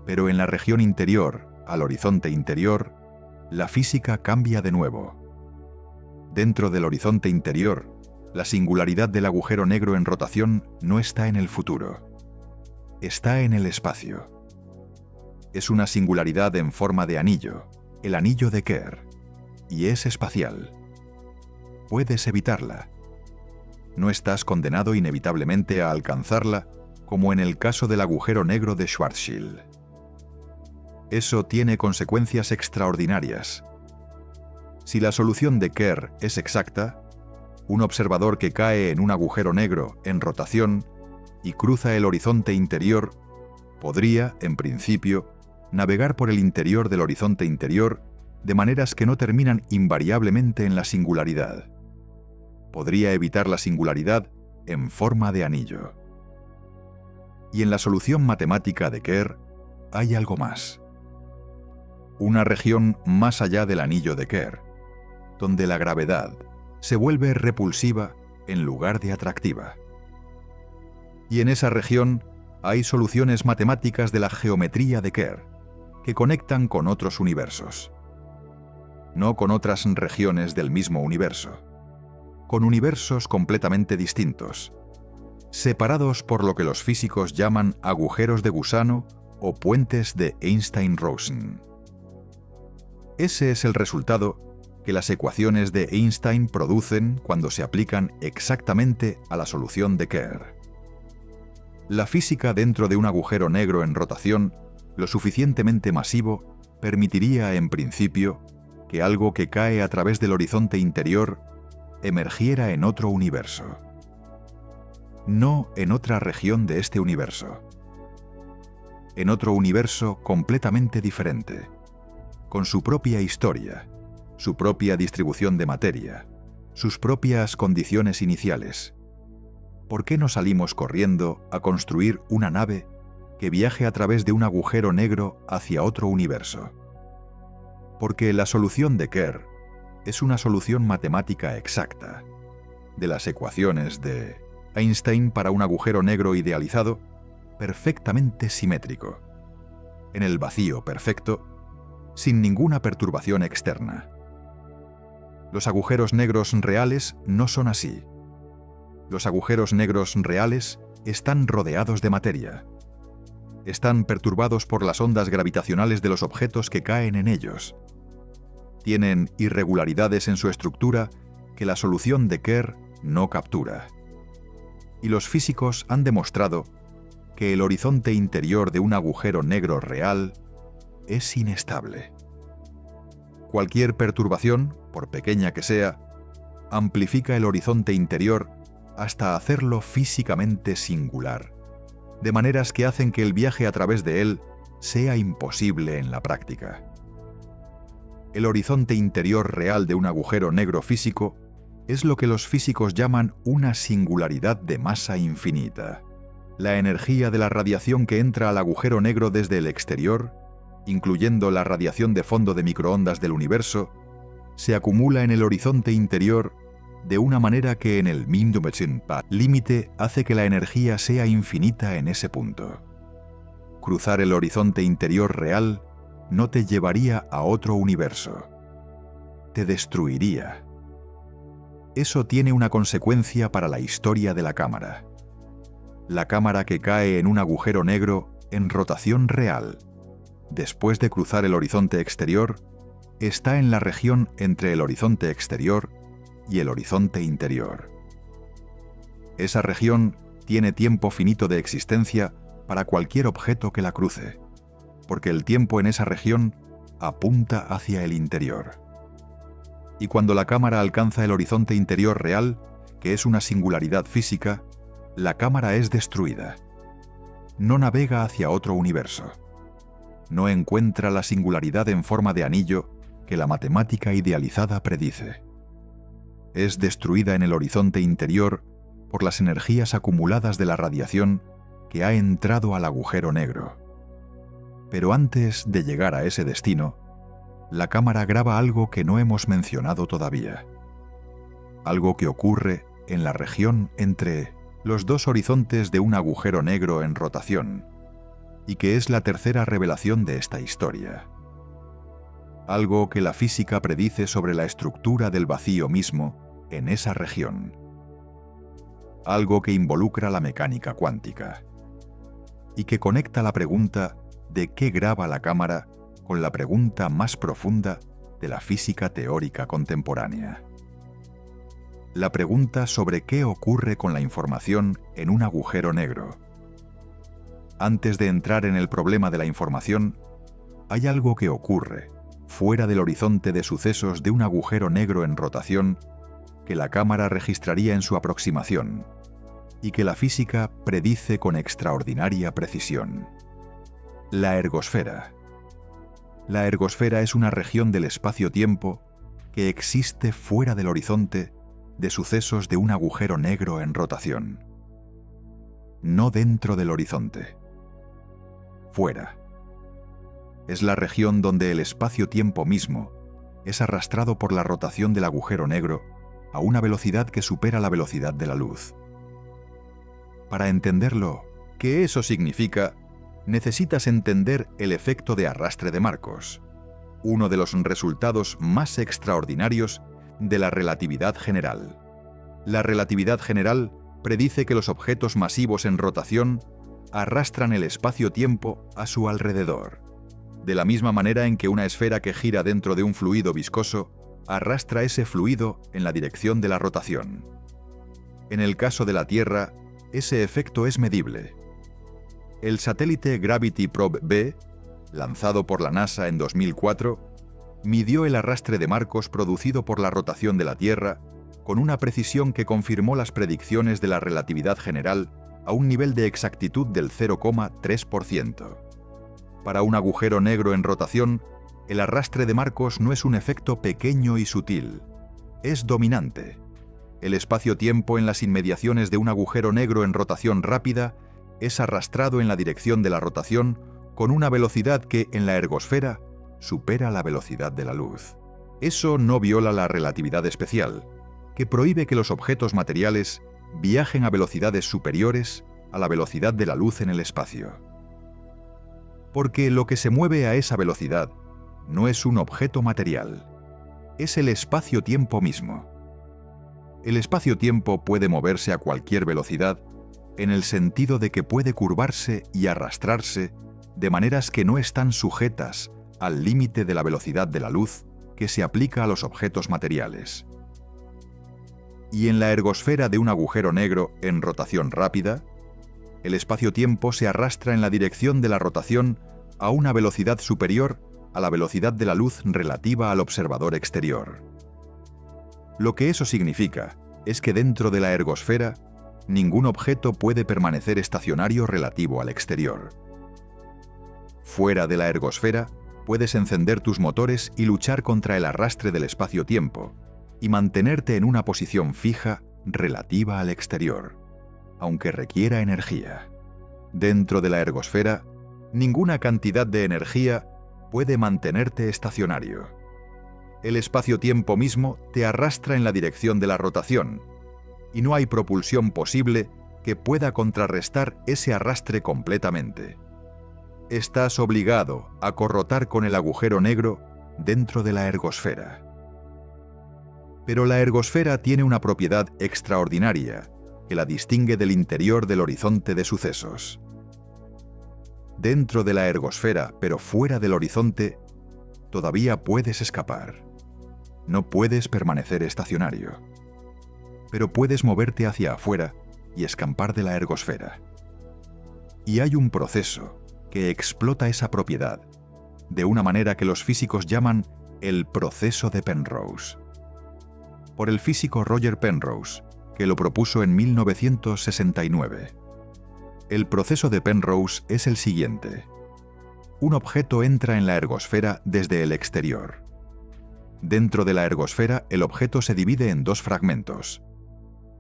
Pero en la región interior, al horizonte interior, la física cambia de nuevo. Dentro del horizonte interior, la singularidad del agujero negro en rotación no está en el futuro. Está en el espacio. Es una singularidad en forma de anillo, el anillo de Kerr, y es espacial. Puedes evitarla. No estás condenado inevitablemente a alcanzarla, como en el caso del agujero negro de Schwarzschild. Eso tiene consecuencias extraordinarias. Si la solución de Kerr es exacta, un observador que cae en un agujero negro en rotación y cruza el horizonte interior podría, en principio, navegar por el interior del horizonte interior de maneras que no terminan invariablemente en la singularidad. Podría evitar la singularidad en forma de anillo. Y en la solución matemática de Kerr hay algo más. Una región más allá del anillo de Kerr, donde la gravedad se vuelve repulsiva en lugar de atractiva. Y en esa región hay soluciones matemáticas de la geometría de Kerr que conectan con otros universos. No con otras regiones del mismo universo, con universos completamente distintos, separados por lo que los físicos llaman agujeros de gusano o puentes de Einstein-Rosen. Ese es el resultado que las ecuaciones de Einstein producen cuando se aplican exactamente a la solución de Kerr. La física dentro de un agujero negro en rotación, lo suficientemente masivo, permitiría, en principio, que algo que cae a través del horizonte interior emergiera en otro universo. No en otra región de este universo. En otro universo completamente diferente, con su propia historia, su propia distribución de materia, sus propias condiciones iniciales. ¿Por qué no salimos corriendo a construir una nave que viaje a través de un agujero negro hacia otro universo? Porque la solución de Kerr es una solución matemática exacta. De las ecuaciones de Einstein para un agujero negro idealizado, perfectamente simétrico, en el vacío perfecto, sin ninguna perturbación externa. Los agujeros negros reales no son así. Los agujeros negros reales están rodeados de materia. Están perturbados por las ondas gravitacionales de los objetos que caen en ellos. Tienen irregularidades en su estructura que la solución de Kerr no captura. Y los físicos han demostrado que el horizonte interior de un agujero negro real es inestable. Cualquier perturbación, por pequeña que sea, amplifica el horizonte interior hasta hacerlo físicamente singular, de maneras que hacen que el viaje a través de él sea imposible en la práctica. El horizonte interior real de un agujero negro físico es lo que los físicos llaman una singularidad de masa infinita. La energía de la radiación que entra al agujero negro desde el exterior, incluyendo la radiación de fondo de microondas del universo, se acumula en el horizonte interior de una manera que en el límite hace que la energía sea infinita en ese punto. Cruzar el horizonte interior real no te llevaría a otro universo. Te destruiría. Eso tiene una consecuencia para la historia de la cámara. La cámara que cae en un agujero negro en rotación real, después de cruzar el horizonte exterior, está en la región entre el horizonte exterior y el horizonte interior. Esa región tiene tiempo finito de existencia para cualquier objeto que la cruce, porque el tiempo en esa región apunta hacia el interior. Y cuando la cámara alcanza el horizonte interior real, que es una singularidad física, la cámara es destruida. No navega hacia otro universo. No encuentra la singularidad en forma de anillo que la matemática idealizada predice. Es destruida en el horizonte interior por las energías acumuladas de la radiación que ha entrado al agujero negro. Pero antes de llegar a ese destino, la cámara graba algo que no hemos mencionado todavía. Algo que ocurre en la región entre los dos horizontes de un agujero negro en rotación, y que es la tercera revelación de esta historia. Algo que la física predice sobre la estructura del vacío mismo en esa región. Algo que involucra la mecánica cuántica, y que conecta la pregunta de qué graba la cámara con la pregunta más profunda de la física teórica contemporánea. La pregunta sobre qué ocurre con la información en un agujero negro. Antes de entrar en el problema de la información, hay algo que ocurre fuera del horizonte de sucesos de un agujero negro en rotación que la cámara registraría en su aproximación y que la física predice con extraordinaria precisión. La ergosfera. La ergosfera es una región del espacio-tiempo que existe fuera del horizonte de sucesos de un agujero negro en rotación. No dentro del horizonte. Fuera. Es la región donde el espacio-tiempo mismo es arrastrado por la rotación del agujero negro a una velocidad que supera la velocidad de la luz. Para entenderlo, ¿qué eso significa? Necesitas entender el efecto de arrastre de Marcos, uno de los resultados más extraordinarios de la relatividad general. La relatividad general predice que los objetos masivos en rotación arrastran el espacio-tiempo a su alrededor, de la misma manera en que una esfera que gira dentro de un fluido viscoso arrastra ese fluido en la dirección de la rotación. En el caso de la Tierra, ese efecto es medible, El satélite Gravity Probe B, lanzado por la NASA en 2004, midió el arrastre de marcos producido por la rotación de la Tierra con una precisión que confirmó las predicciones de la relatividad general a un nivel de exactitud del 0,3%. Para un agujero negro en rotación, el arrastre de marcos no es un efecto pequeño y sutil, es dominante. El espacio-tiempo en las inmediaciones de un agujero negro en rotación rápida es arrastrado en la dirección de la rotación con una velocidad que, en la ergosfera, supera la velocidad de la luz. Eso no viola la relatividad especial, que prohíbe que los objetos materiales viajen a velocidades superiores a la velocidad de la luz en el espacio. Porque lo que se mueve a esa velocidad no es un objeto material, es el espacio-tiempo mismo. El espacio-tiempo puede moverse a cualquier velocidad en el sentido de que puede curvarse y arrastrarse de maneras que no están sujetas al límite de la velocidad de la luz que se aplica a los objetos materiales. Y en la ergosfera de un agujero negro en rotación rápida, el espacio-tiempo se arrastra en la dirección de la rotación a una velocidad superior a la velocidad de la luz relativa al observador exterior. Lo que eso significa es que dentro de la ergosfera, ningún objeto puede permanecer estacionario relativo al exterior. Fuera de la ergosfera, puedes encender tus motores y luchar contra el arrastre del espacio-tiempo, y mantenerte en una posición fija relativa al exterior, aunque requiera energía. Dentro de la ergosfera, ninguna cantidad de energía puede mantenerte estacionario. El espacio-tiempo mismo te arrastra en la dirección de la rotación, y no hay propulsión posible que pueda contrarrestar ese arrastre completamente. Estás obligado a corrotar con el agujero negro dentro de la ergosfera. Pero la ergosfera tiene una propiedad extraordinaria que la distingue del interior del horizonte de sucesos. Dentro de la ergosfera, pero fuera del horizonte, todavía puedes escapar. No puedes permanecer estacionario, pero puedes moverte hacia afuera y escapar de la ergosfera. Y hay un proceso que explota esa propiedad, de una manera que los físicos llaman el proceso de Penrose, por el físico Roger Penrose, que lo propuso en 1969. El proceso de Penrose es el siguiente. Un objeto entra en la ergosfera desde el exterior. Dentro de la ergosfera, el objeto se divide en dos fragmentos.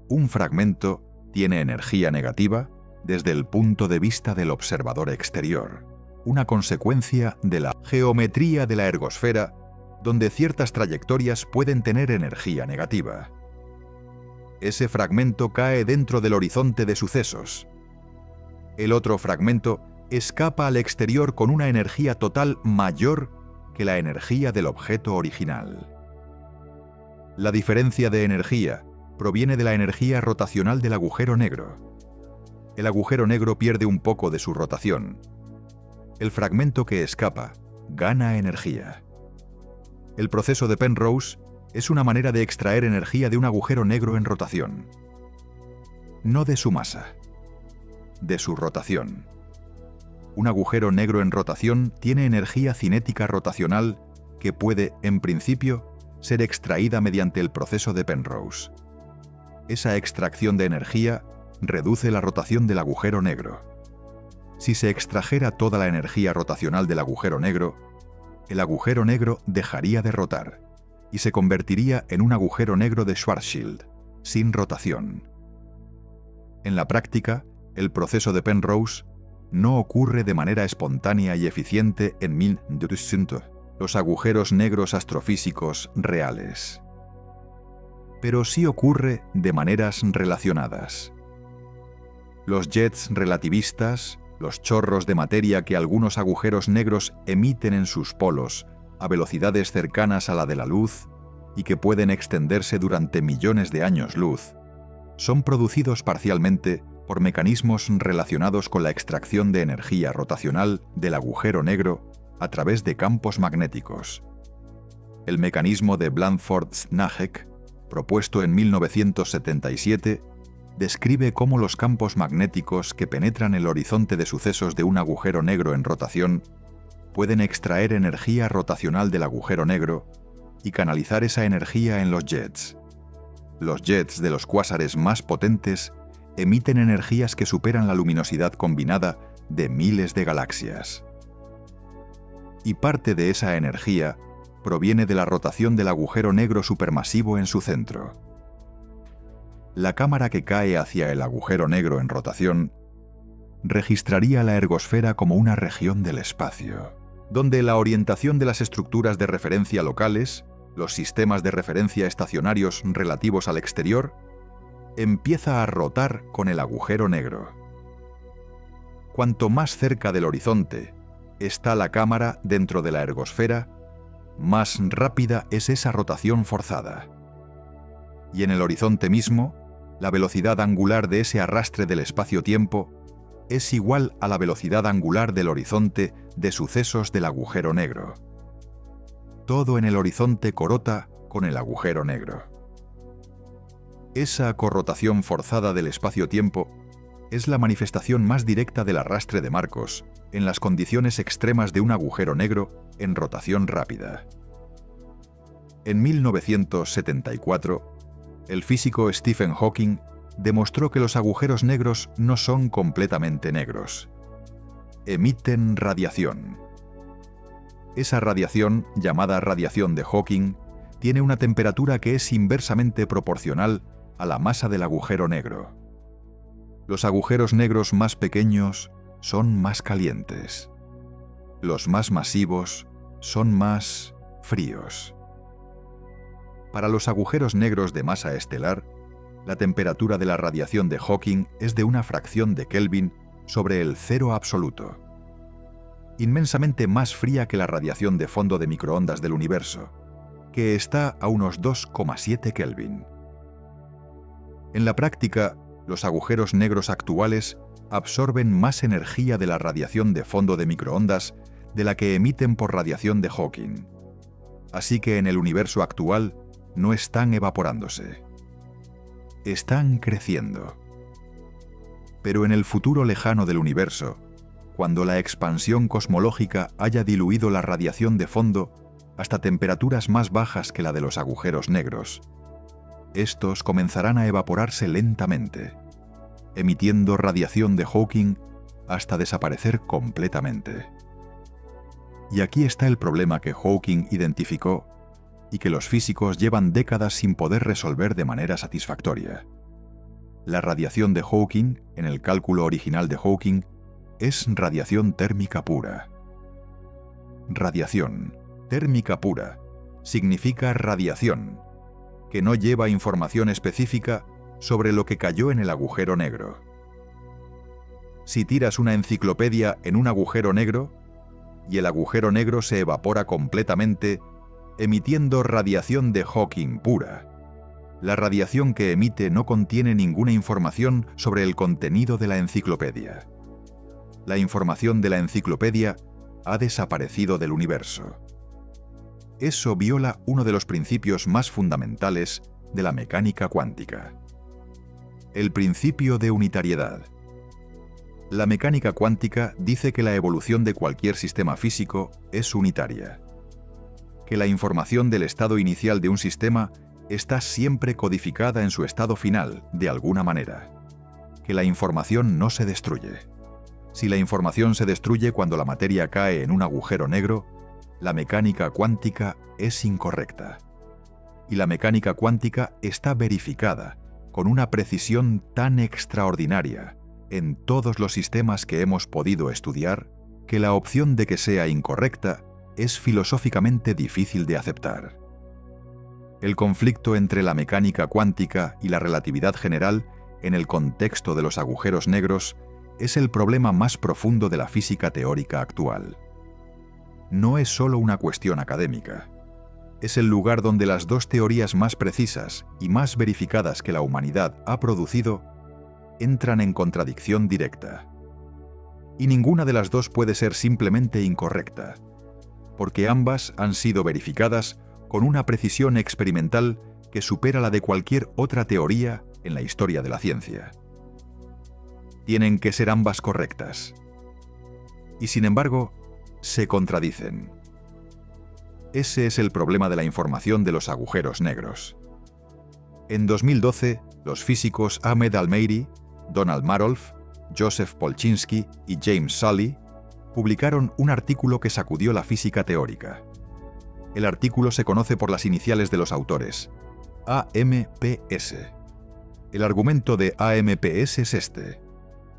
Un fragmento tiene energía negativa desde el punto de vista del observador exterior, una consecuencia de la geometría de la ergosfera, donde ciertas trayectorias pueden tener energía negativa. Ese fragmento cae dentro del horizonte de sucesos. El otro fragmento escapa al exterior con una energía total mayor que la energía del objeto original. La diferencia de energía proviene de la energía rotacional del agujero negro. El agujero negro pierde un poco de su rotación. El fragmento que escapa gana energía. El proceso de Penrose es una manera de extraer energía de un agujero negro en rotación. No de su masa, de su rotación. Un agujero negro en rotación tiene energía cinética rotacional que puede, en principio, ser extraída mediante el proceso de Penrose. Esa extracción de energía reduce la rotación del agujero negro. Si se extrajera toda la energía rotacional del agujero negro, el agujero negro dejaría de rotar y se convertiría en un agujero negro de Schwarzschild, sin rotación. En la práctica, el proceso de Penrose no ocurre de manera espontánea y eficiente en 1900, los agujeros negros astrofísicos reales. Pero sí ocurre de maneras relacionadas. Los jets relativistas, los chorros de materia que algunos agujeros negros emiten en sus polos a velocidades cercanas a la de la luz y que pueden extenderse durante millones de años luz, son producidos parcialmente por mecanismos relacionados con la extracción de energía rotacional del agujero negro a través de campos magnéticos. El mecanismo de Blandford-Snarek, propuesto en 1977, describe cómo los campos magnéticos que penetran el horizonte de sucesos de un agujero negro en rotación pueden extraer energía rotacional del agujero negro y canalizar esa energía en los jets. Los jets de los cuásares más potentes emiten energías que superan la luminosidad combinada de miles de galaxias. Y parte de esa energía proviene de la rotación del agujero negro supermasivo en su centro. La cámara que cae hacia el agujero negro en rotación registraría la ergosfera como una región del espacio, donde la orientación de las estructuras de referencia locales, los sistemas de referencia estacionarios relativos al exterior, empieza a rotar con el agujero negro. Cuanto más cerca del horizonte está la cámara dentro de la ergosfera, más rápida es esa rotación forzada. Y en el horizonte mismo, la velocidad angular de ese arrastre del espacio-tiempo es igual a la velocidad angular del horizonte de sucesos del agujero negro. Todo en el horizonte corota con el agujero negro. Esa corrotación forzada del espacio-tiempo es la manifestación más directa del arrastre de Marcos en las condiciones extremas de un agujero negro en rotación rápida. En 1974, el físico Stephen Hawking demostró que los agujeros negros no son completamente negros. Emiten radiación. Esa radiación, llamada radiación de Hawking, tiene una temperatura que es inversamente proporcional a la masa del agujero negro. Los agujeros negros más pequeños son más calientes. Los más masivos son más fríos. Para los agujeros negros de masa estelar, la temperatura de la radiación de Hawking es de una fracción de Kelvin sobre el cero absoluto, inmensamente más fría que la radiación de fondo de microondas del universo, que está a unos 2,7 Kelvin. En la práctica, los agujeros negros actuales absorben más energía de la radiación de fondo de microondas de la que emiten por radiación de Hawking. Así que en el universo actual no están evaporándose. Están creciendo. Pero en el futuro lejano del universo, cuando la expansión cosmológica haya diluido la radiación de fondo hasta temperaturas más bajas que la de los agujeros negros, estos comenzarán a evaporarse lentamente, emitiendo radiación de Hawking hasta desaparecer completamente. Y aquí está el problema que Hawking identificó y que los físicos llevan décadas sin poder resolver de manera satisfactoria. La radiación de Hawking, en el cálculo original de Hawking, es radiación térmica pura. Radiación térmica pura significa radiación que no lleva información específica sobre lo que cayó en el agujero negro. Si tiras una enciclopedia en un agujero negro, y el agujero negro se evapora completamente, emitiendo radiación de Hawking pura. La radiación que emite no contiene ninguna información sobre el contenido de la enciclopedia. La información de la enciclopedia ha desaparecido del universo. Eso viola uno de los principios más fundamentales de la mecánica cuántica: el principio de unitariedad. La mecánica cuántica dice que la evolución de cualquier sistema físico es unitaria, que la información del estado inicial de un sistema está siempre codificada en su estado final, de alguna manera, que la información no se destruye. Si la información se destruye cuando la materia cae en un agujero negro, la mecánica cuántica es incorrecta. Y la mecánica cuántica está verificada con una precisión tan extraordinaria en todos los sistemas que hemos podido estudiar, que la opción de que sea incorrecta es filosóficamente difícil de aceptar. El conflicto entre la mecánica cuántica y la relatividad general en el contexto de los agujeros negros es el problema más profundo de la física teórica actual. No es solo una cuestión académica. Es el lugar donde las dos teorías más precisas y más verificadas que la humanidad ha producido entran en contradicción directa. Y ninguna de las dos puede ser simplemente incorrecta, porque ambas han sido verificadas con una precisión experimental que supera la de cualquier otra teoría en la historia de la ciencia. Tienen que ser ambas correctas. Y sin embargo, se contradicen. Ese es el problema de la información de los agujeros negros. En 2012, los físicos Ahmed Almeiri, Donald Marolf, Joseph Polchinski y James Sully publicaron un artículo que sacudió la física teórica. El artículo se conoce por las iniciales de los autores, AMPS. El argumento de AMPS es este: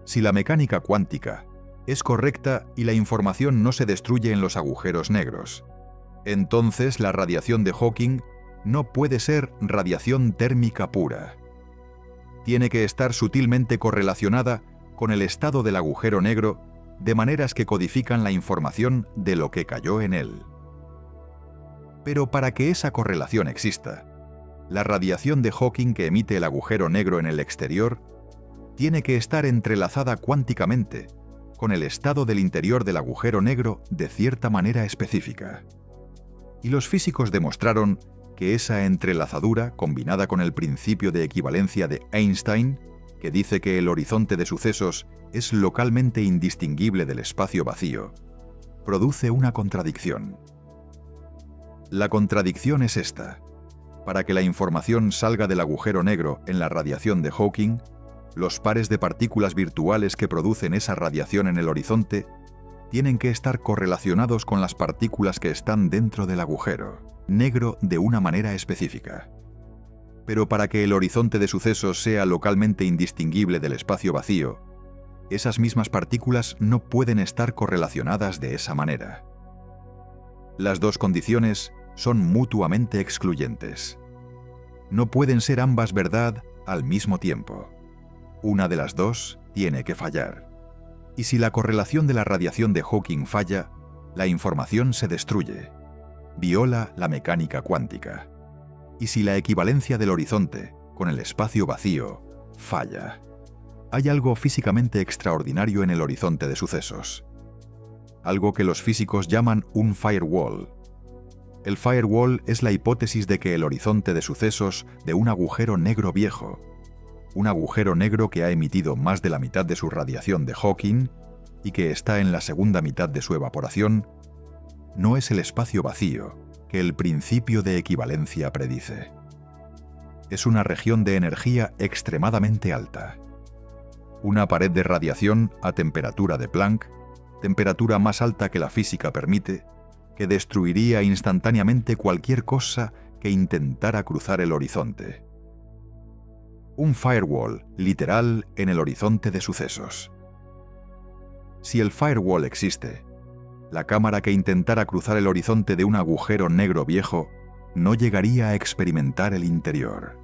si la mecánica cuántica es correcta y la información no se destruye en los agujeros negros, entonces la radiación de Hawking no puede ser radiación térmica pura. Tiene que estar sutilmente correlacionada con el estado del agujero negro de maneras que codifican la información de lo que cayó en él. Pero para que esa correlación exista, la radiación de Hawking que emite el agujero negro en el exterior tiene que estar entrelazada cuánticamente con el estado del interior del agujero negro de cierta manera específica. Y los físicos demostraron que esa entrelazadura, combinada con el principio de equivalencia de Einstein, que dice que el horizonte de sucesos es localmente indistinguible del espacio vacío, produce una contradicción. La contradicción es esta: para que la información salga del agujero negro en la radiación de Hawking, los pares de partículas virtuales que producen esa radiación en el horizonte tienen que estar correlacionados con las partículas que están dentro del agujero negro de una manera específica. Pero para que el horizonte de sucesos sea localmente indistinguible del espacio vacío, esas mismas partículas no pueden estar correlacionadas de esa manera. Las dos condiciones son mutuamente excluyentes. No pueden ser ambas verdad al mismo tiempo. Una de las dos tiene que fallar. Y si la correlación de la radiación de Hawking falla, la información se destruye. Viola la mecánica cuántica. Y si la equivalencia del horizonte con el espacio vacío falla, hay algo físicamente extraordinario en el horizonte de sucesos. Algo que los físicos llaman un firewall. El firewall es la hipótesis de que el horizonte de sucesos de un agujero negro viejo, un agujero negro que ha emitido más de la mitad de su radiación de Hawking y que está en la segunda mitad de su evaporación, no es el espacio vacío que el principio de equivalencia predice. Es una región de energía extremadamente alta. Una pared de radiación a temperatura de Planck, temperatura más alta que la física permite, que destruiría instantáneamente cualquier cosa que intentara cruzar el horizonte. Un firewall literal en el horizonte de sucesos. Si el firewall existe, la cámara que intentara cruzar el horizonte de un agujero negro viejo no llegaría a experimentar el interior.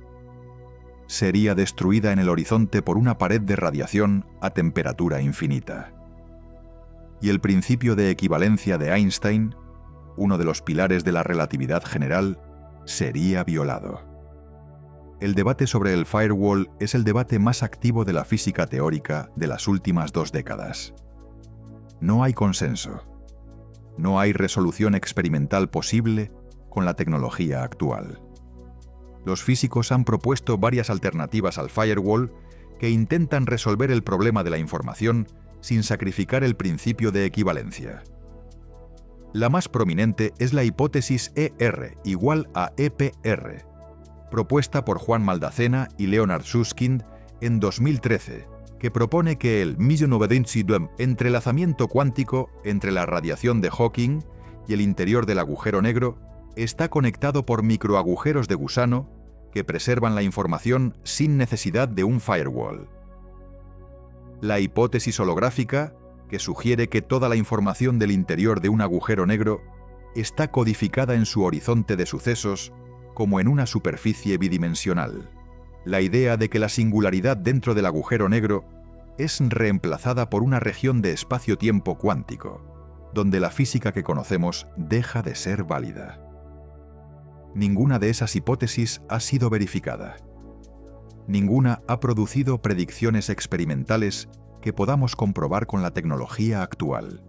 Sería destruida en el horizonte por una pared de radiación a temperatura infinita. Y el principio de equivalencia de Einstein, uno de los pilares de la relatividad general, sería violado. El debate sobre el firewall es el debate más activo de la física teórica de las últimas 2 décadas. No hay consenso. No hay resolución experimental posible con la tecnología actual. Los físicos han propuesto varias alternativas al firewall que intentan resolver el problema de la información sin sacrificar el principio de equivalencia. La más prominente es la hipótesis ER igual a EPR, propuesta por Juan Maldacena y Leonard Susskind en 2013, que propone que el entrelazamiento cuántico entre la radiación de Hawking y el interior del agujero negro está conectado por microagujeros de gusano que preservan la información sin necesidad de un firewall. La hipótesis holográfica, que sugiere que toda la información del interior de un agujero negro está codificada en su horizonte de sucesos como en una superficie bidimensional. La idea de que la singularidad dentro del agujero negro es reemplazada por una región de espacio-tiempo cuántico, donde la física que conocemos deja de ser válida. Ninguna de esas hipótesis ha sido verificada. Ninguna ha producido predicciones experimentales que podamos comprobar con la tecnología actual.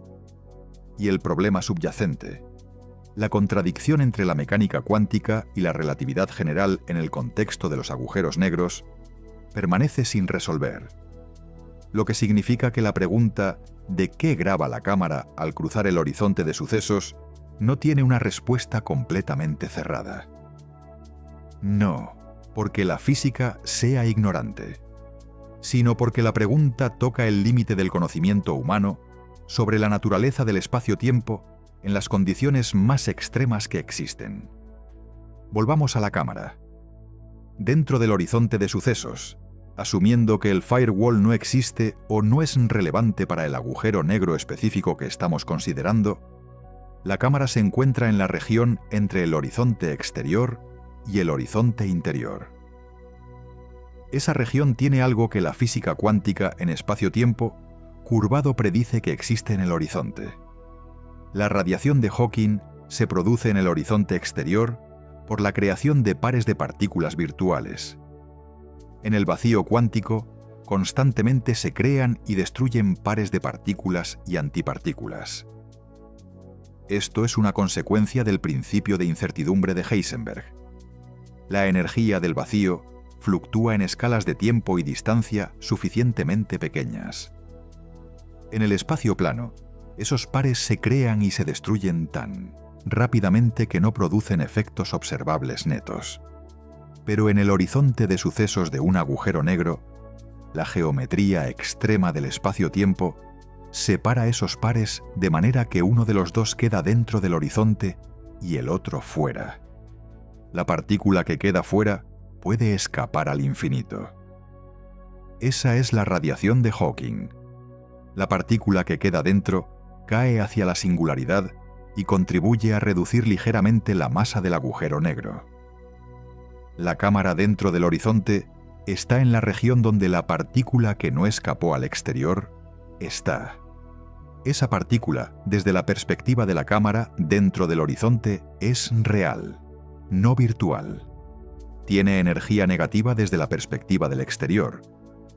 Y el problema subyacente, la contradicción entre la mecánica cuántica y la relatividad general en el contexto de los agujeros negros, permanece sin resolver, lo que significa que la pregunta ¿de qué graba la cámara al cruzar el horizonte de sucesos? No tiene una respuesta completamente cerrada. No, porque la física sea ignorante, sino porque la pregunta toca el límite del conocimiento humano sobre la naturaleza del espacio-tiempo en las condiciones más extremas que existen. Volvamos a la cámara. Dentro del horizonte de sucesos, asumiendo que el firewall no existe o no es relevante para el agujero negro específico que estamos considerando, la cámara se encuentra en la región entre el horizonte exterior y el horizonte interior. Esa región tiene algo que la física cuántica en espacio-tiempo curvado predice que existe en el horizonte. La radiación de Hawking se produce en el horizonte exterior por la creación de pares de partículas virtuales. En el vacío cuántico, constantemente se crean y destruyen pares de partículas y antipartículas. Esto es una consecuencia del principio de incertidumbre de Heisenberg. La energía del vacío fluctúa en escalas de tiempo y distancia suficientemente pequeñas. En el espacio plano, esos pares se crean y se destruyen tan rápidamente que no producen efectos observables netos. Pero en el horizonte de sucesos de un agujero negro, la geometría extrema del espacio-tiempo separa esos pares de manera que uno de los dos queda dentro del horizonte y el otro fuera. La partícula que queda fuera puede escapar al infinito. Esa es la radiación de Hawking. La partícula que queda dentro cae hacia la singularidad y contribuye a reducir ligeramente la masa del agujero negro. La cámara dentro del horizonte está en la región donde la partícula que no escapó al exterior está. Esa partícula, desde la perspectiva de la cámara dentro del horizonte, es real, no virtual. Tiene energía negativa desde la perspectiva del exterior,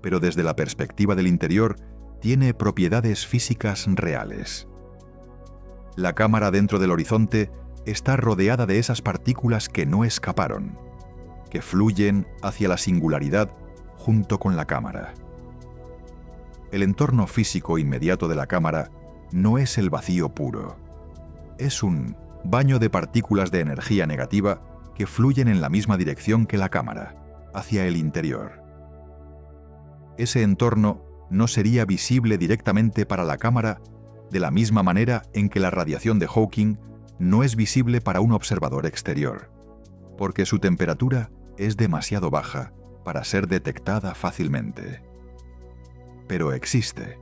pero desde la perspectiva del interior tiene propiedades físicas reales. La cámara dentro del horizonte está rodeada de esas partículas que no escaparon, que fluyen hacia la singularidad junto con la cámara. El entorno físico inmediato de la cámara no es el vacío puro. Es un baño de partículas de energía negativa que fluyen en la misma dirección que la cámara, hacia el interior. Ese entorno no sería visible directamente para la cámara de la misma manera en que la radiación de Hawking no es visible para un observador exterior, porque su temperatura es demasiado baja para ser detectada fácilmente. Pero existe,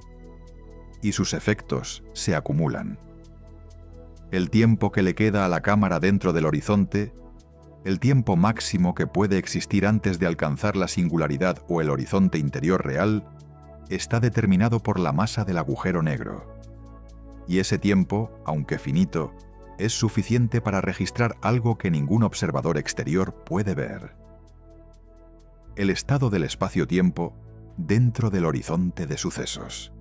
y sus efectos se acumulan. El tiempo que le queda a la cámara dentro del horizonte, el tiempo máximo que puede existir antes de alcanzar la singularidad o el horizonte interior real, está determinado por la masa del agujero negro. Y ese tiempo, aunque finito, es suficiente para registrar algo que ningún observador exterior puede ver. El estado del espacio-tiempo dentro del horizonte de sucesos.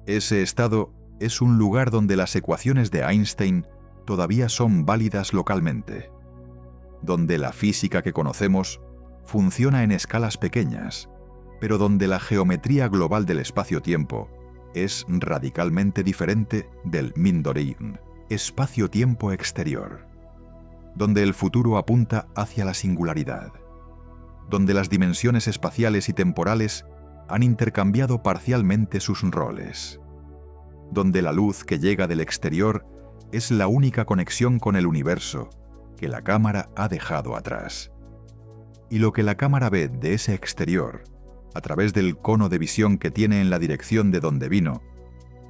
Ese estado es un lugar donde las ecuaciones de Einstein todavía son válidas localmente, donde la física que conocemos funciona en escalas pequeñas, pero donde la geometría global del espacio-tiempo es radicalmente diferente del Mindorein, espacio-tiempo exterior, donde el futuro apunta hacia la singularidad, donde las dimensiones espaciales y temporales han intercambiado parcialmente sus roles, donde la luz que llega del exterior es la única conexión con el universo que la cámara ha dejado atrás. Y lo que la cámara ve de ese exterior, a través del cono de visión que tiene en la dirección de donde vino,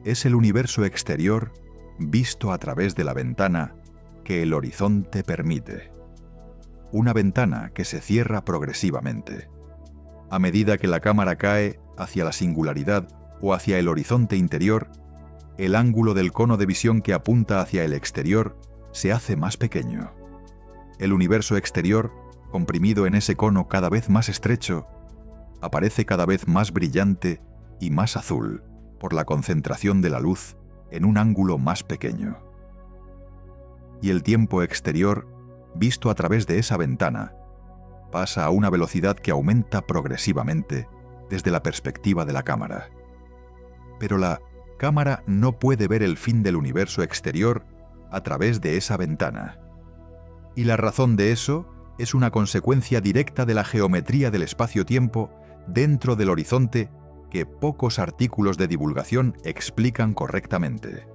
es el universo exterior visto a través de la ventana que el horizonte permite. Una ventana que se cierra progresivamente. A medida que la cámara cae hacia la singularidad o hacia el horizonte interior, el ángulo del cono de visión que apunta hacia el exterior se hace más pequeño. El universo exterior, comprimido en ese cono cada vez más estrecho, aparece cada vez más brillante y más azul por la concentración de la luz en un ángulo más pequeño. Y el tiempo exterior, visto a través de esa ventana, pasa a una velocidad que aumenta progresivamente desde la perspectiva de la cámara. Pero la cámara no puede ver el fin del universo exterior a través de esa ventana. Y la razón de eso es una consecuencia directa de la geometría del espacio-tiempo dentro del horizonte que pocos artículos de divulgación explican correctamente.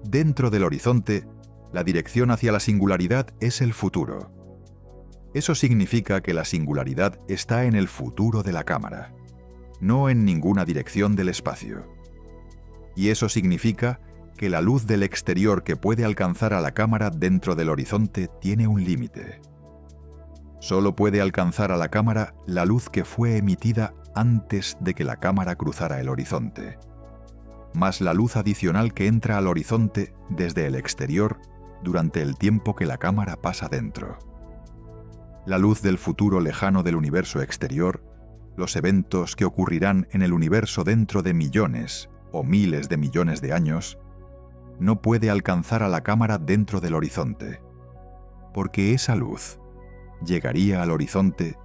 Dentro del horizonte, la dirección hacia la singularidad es el futuro. Eso significa que la singularidad está en el futuro de la cámara, no en ninguna dirección del espacio. Y eso significa que la luz del exterior que puede alcanzar a la cámara dentro del horizonte tiene un límite. Solo puede alcanzar a la cámara la luz que fue emitida antes de que la cámara cruzara el horizonte, más la luz adicional que entra al horizonte desde el exterior durante el tiempo que la cámara pasa dentro. La luz del futuro lejano del universo exterior, los eventos que ocurrirán en el universo dentro de millones o miles de millones de años, no puede alcanzar a la cámara dentro del horizonte, porque esa luz llegaría al horizonte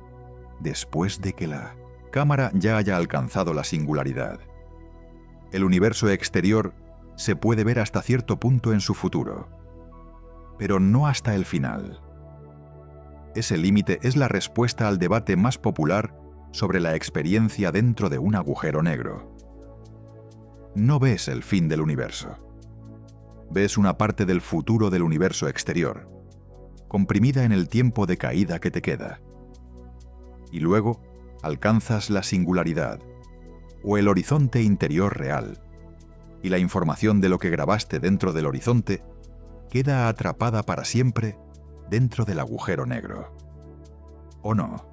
después de que la cámara ya haya alcanzado la singularidad. El universo exterior se puede ver hasta cierto punto en su futuro, pero no hasta el final. Ese límite es la respuesta al debate más popular sobre la experiencia dentro de un agujero negro. No ves el fin del universo. Ves una parte del futuro del universo exterior, comprimida en el tiempo de caída que te queda. Y luego alcanzas la singularidad, o el horizonte interior real, y la información de lo que grabaste dentro del horizonte queda atrapada para siempre dentro del agujero negro. ¿O no?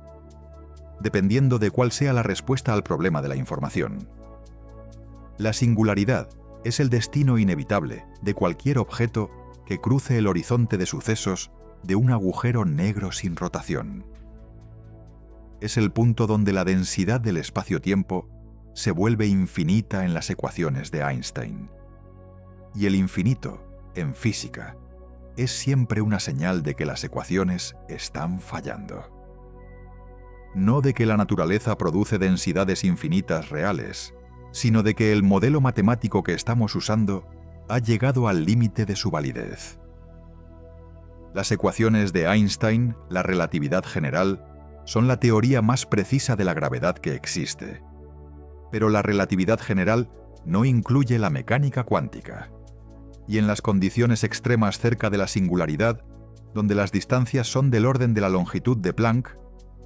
Dependiendo de cuál sea la respuesta al problema de la información. La singularidad es el destino inevitable de cualquier objeto que cruce el horizonte de sucesos de un agujero negro sin rotación. Es el punto donde la densidad del espacio-tiempo se vuelve infinita en las ecuaciones de Einstein. Y el infinito, en física, es siempre una señal de que las ecuaciones están fallando. No de que la naturaleza produce densidades infinitas reales, sino de que el modelo matemático que estamos usando ha llegado al límite de su validez. Las ecuaciones de Einstein, la relatividad general, son la teoría más precisa de la gravedad que existe. Pero la relatividad general no incluye la mecánica cuántica. Y en las condiciones extremas cerca de la singularidad, donde las distancias son del orden de la longitud de Planck,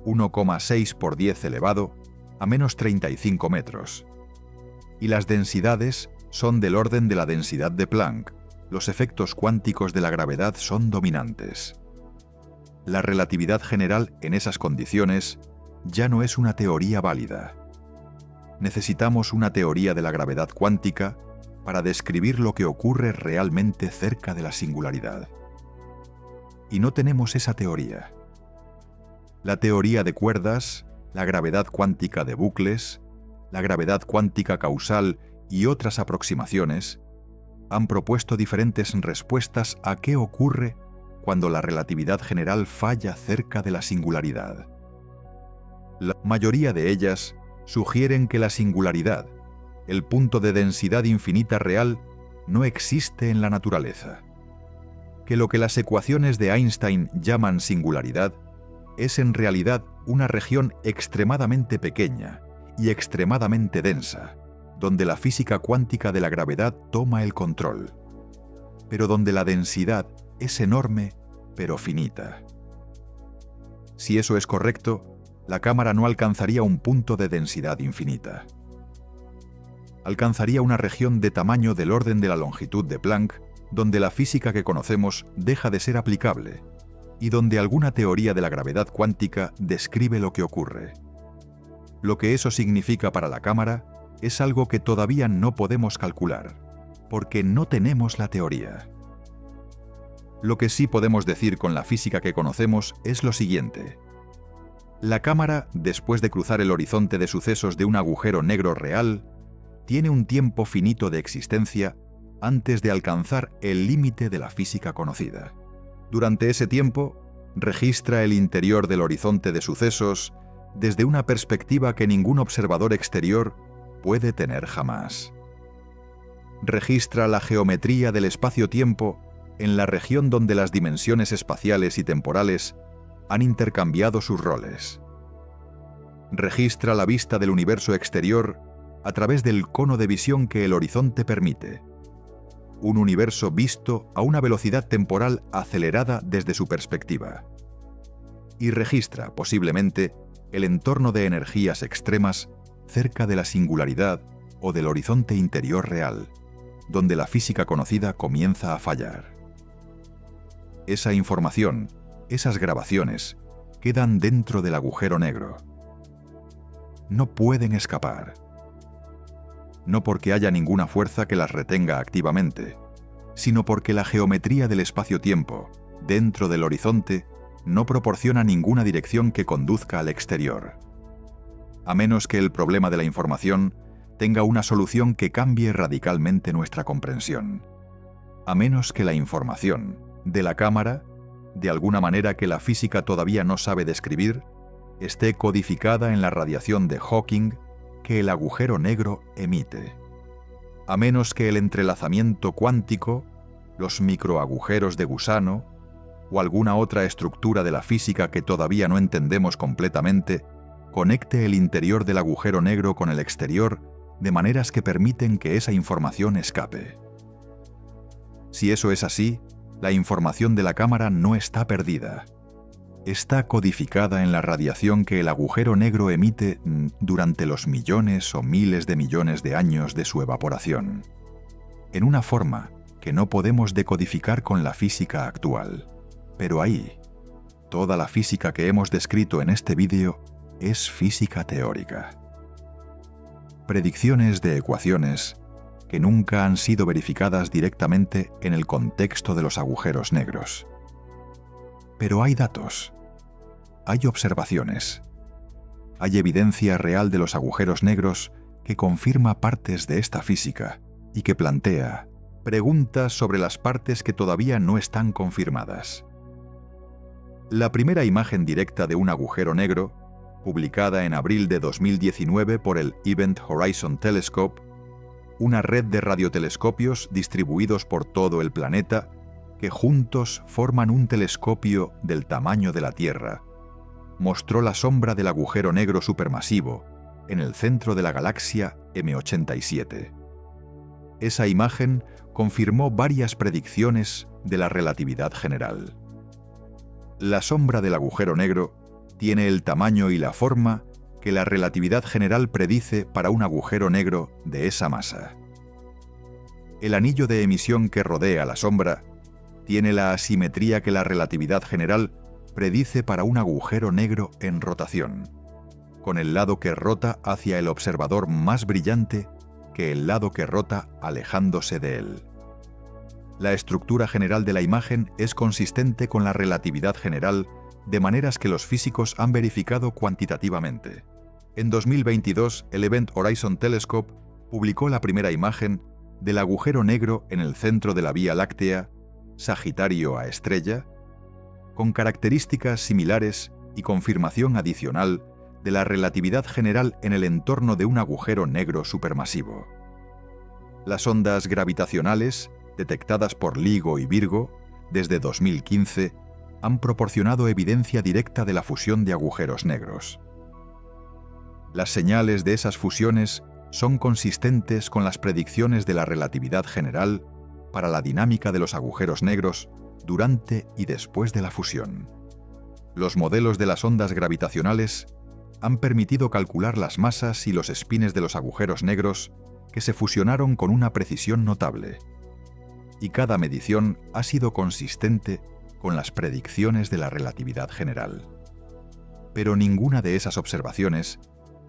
1,6 por 10 elevado a menos 35 metros, y las densidades son del orden de la densidad de Planck, los efectos cuánticos de la gravedad son dominantes. La relatividad general en esas condiciones ya no es una teoría válida. Necesitamos una teoría de la gravedad cuántica para describir lo que ocurre realmente cerca de la singularidad. Y no tenemos esa teoría. La teoría de cuerdas, la gravedad cuántica de bucles, la gravedad cuántica causal y otras aproximaciones han propuesto diferentes respuestas a qué ocurre cuando la relatividad general falla cerca de la singularidad. La mayoría de ellas sugieren que la singularidad, el punto de densidad infinita real, no existe en la naturaleza. Que lo que las ecuaciones de Einstein llaman singularidad es en realidad una región extremadamente pequeña y extremadamente densa, donde la física cuántica de la gravedad toma el control, pero donde la densidad es enorme pero finita. Si eso es correcto, la cámara no alcanzaría un punto de densidad infinita. Alcanzaría una región de tamaño del orden de la longitud de Planck, donde la física que conocemos deja de ser aplicable, y donde alguna teoría de la gravedad cuántica describe lo que ocurre. Lo que eso significa para la cámara es algo que todavía no podemos calcular, porque no tenemos la teoría. Lo que sí podemos decir con la física que conocemos es lo siguiente. La cámara, después de cruzar el horizonte de sucesos de un agujero negro real, tiene un tiempo finito de existencia antes de alcanzar el límite de la física conocida. Durante ese tiempo, Registra el interior del horizonte de sucesos desde una perspectiva que ningún observador exterior puede tener jamás. Registra la geometría del espacio-tiempo en la región donde las dimensiones espaciales y temporales han intercambiado sus roles. Registra la vista del universo exterior a través del cono de visión que el horizonte permite. Un universo visto a una velocidad temporal acelerada desde su perspectiva. Y registra, posiblemente, el entorno de energías extremas cerca de la singularidad o del horizonte interior real, donde la física conocida comienza a fallar. Esa información, esas grabaciones, quedan dentro del agujero negro. No pueden escapar. No porque haya ninguna fuerza que las retenga activamente, sino porque la geometría del espacio-tiempo, dentro del horizonte, no proporciona ninguna dirección que conduzca al exterior. A menos que el problema de la información tenga una solución que cambie radicalmente nuestra comprensión. A menos que la información de la cámara, de alguna manera que la física todavía no sabe describir, esté codificada en la radiación de Hawking que el agujero negro emite. A menos que el entrelazamiento cuántico, los microagujeros de gusano o alguna otra estructura de la física que todavía no entendemos completamente, conecte el interior del agujero negro con el exterior de maneras que permiten que esa información escape. Si eso es así, la información de la cámara no está perdida. Está codificada en la radiación que el agujero negro emite durante los millones o miles de millones de años de su evaporación, en una forma que no podemos decodificar con la física actual. Pero ahí, toda la física que hemos descrito en este vídeo es física teórica. Predicciones de ecuaciones que nunca han sido verificadas directamente en el contexto de los agujeros negros. Pero hay datos, hay observaciones, hay evidencia real de los agujeros negros que confirma partes de esta física y que plantea preguntas sobre las partes que todavía no están confirmadas. La primera imagen directa de un agujero negro, publicada en abril de 2019 por el Event Horizon Telescope, una red de radiotelescopios distribuidos por todo el planeta que juntos forman un telescopio del tamaño de la Tierra, mostró la sombra del agujero negro supermasivo en el centro de la galaxia M87. Esa imagen confirmó varias predicciones de la relatividad general. La sombra del agujero negro tiene el tamaño y la forma que la relatividad general predice para un agujero negro de esa masa. El anillo de emisión que rodea la sombra tiene la asimetría que la relatividad general predice para un agujero negro en rotación, con el lado que rota hacia el observador más brillante que el lado que rota alejándose de él. La estructura general de la imagen es consistente con la relatividad general de maneras que los físicos han verificado cuantitativamente. En 2022, el Event Horizon Telescope publicó la primera imagen del agujero negro en el centro de la Vía Láctea, Sagitario a estrella, con características similares y confirmación adicional de la relatividad general en el entorno de un agujero negro supermasivo. Las ondas gravitacionales, detectadas por LIGO y Virgo desde 2015, han proporcionado evidencia directa de la fusión de agujeros negros. Las señales de esas fusiones son consistentes con las predicciones de la relatividad general para la dinámica de los agujeros negros durante y después de la fusión. Los modelos de las ondas gravitacionales han permitido calcular las masas y los espines de los agujeros negros que se fusionaron con una precisión notable, y cada medición ha sido consistente con las predicciones de la relatividad general. Pero ninguna de esas observaciones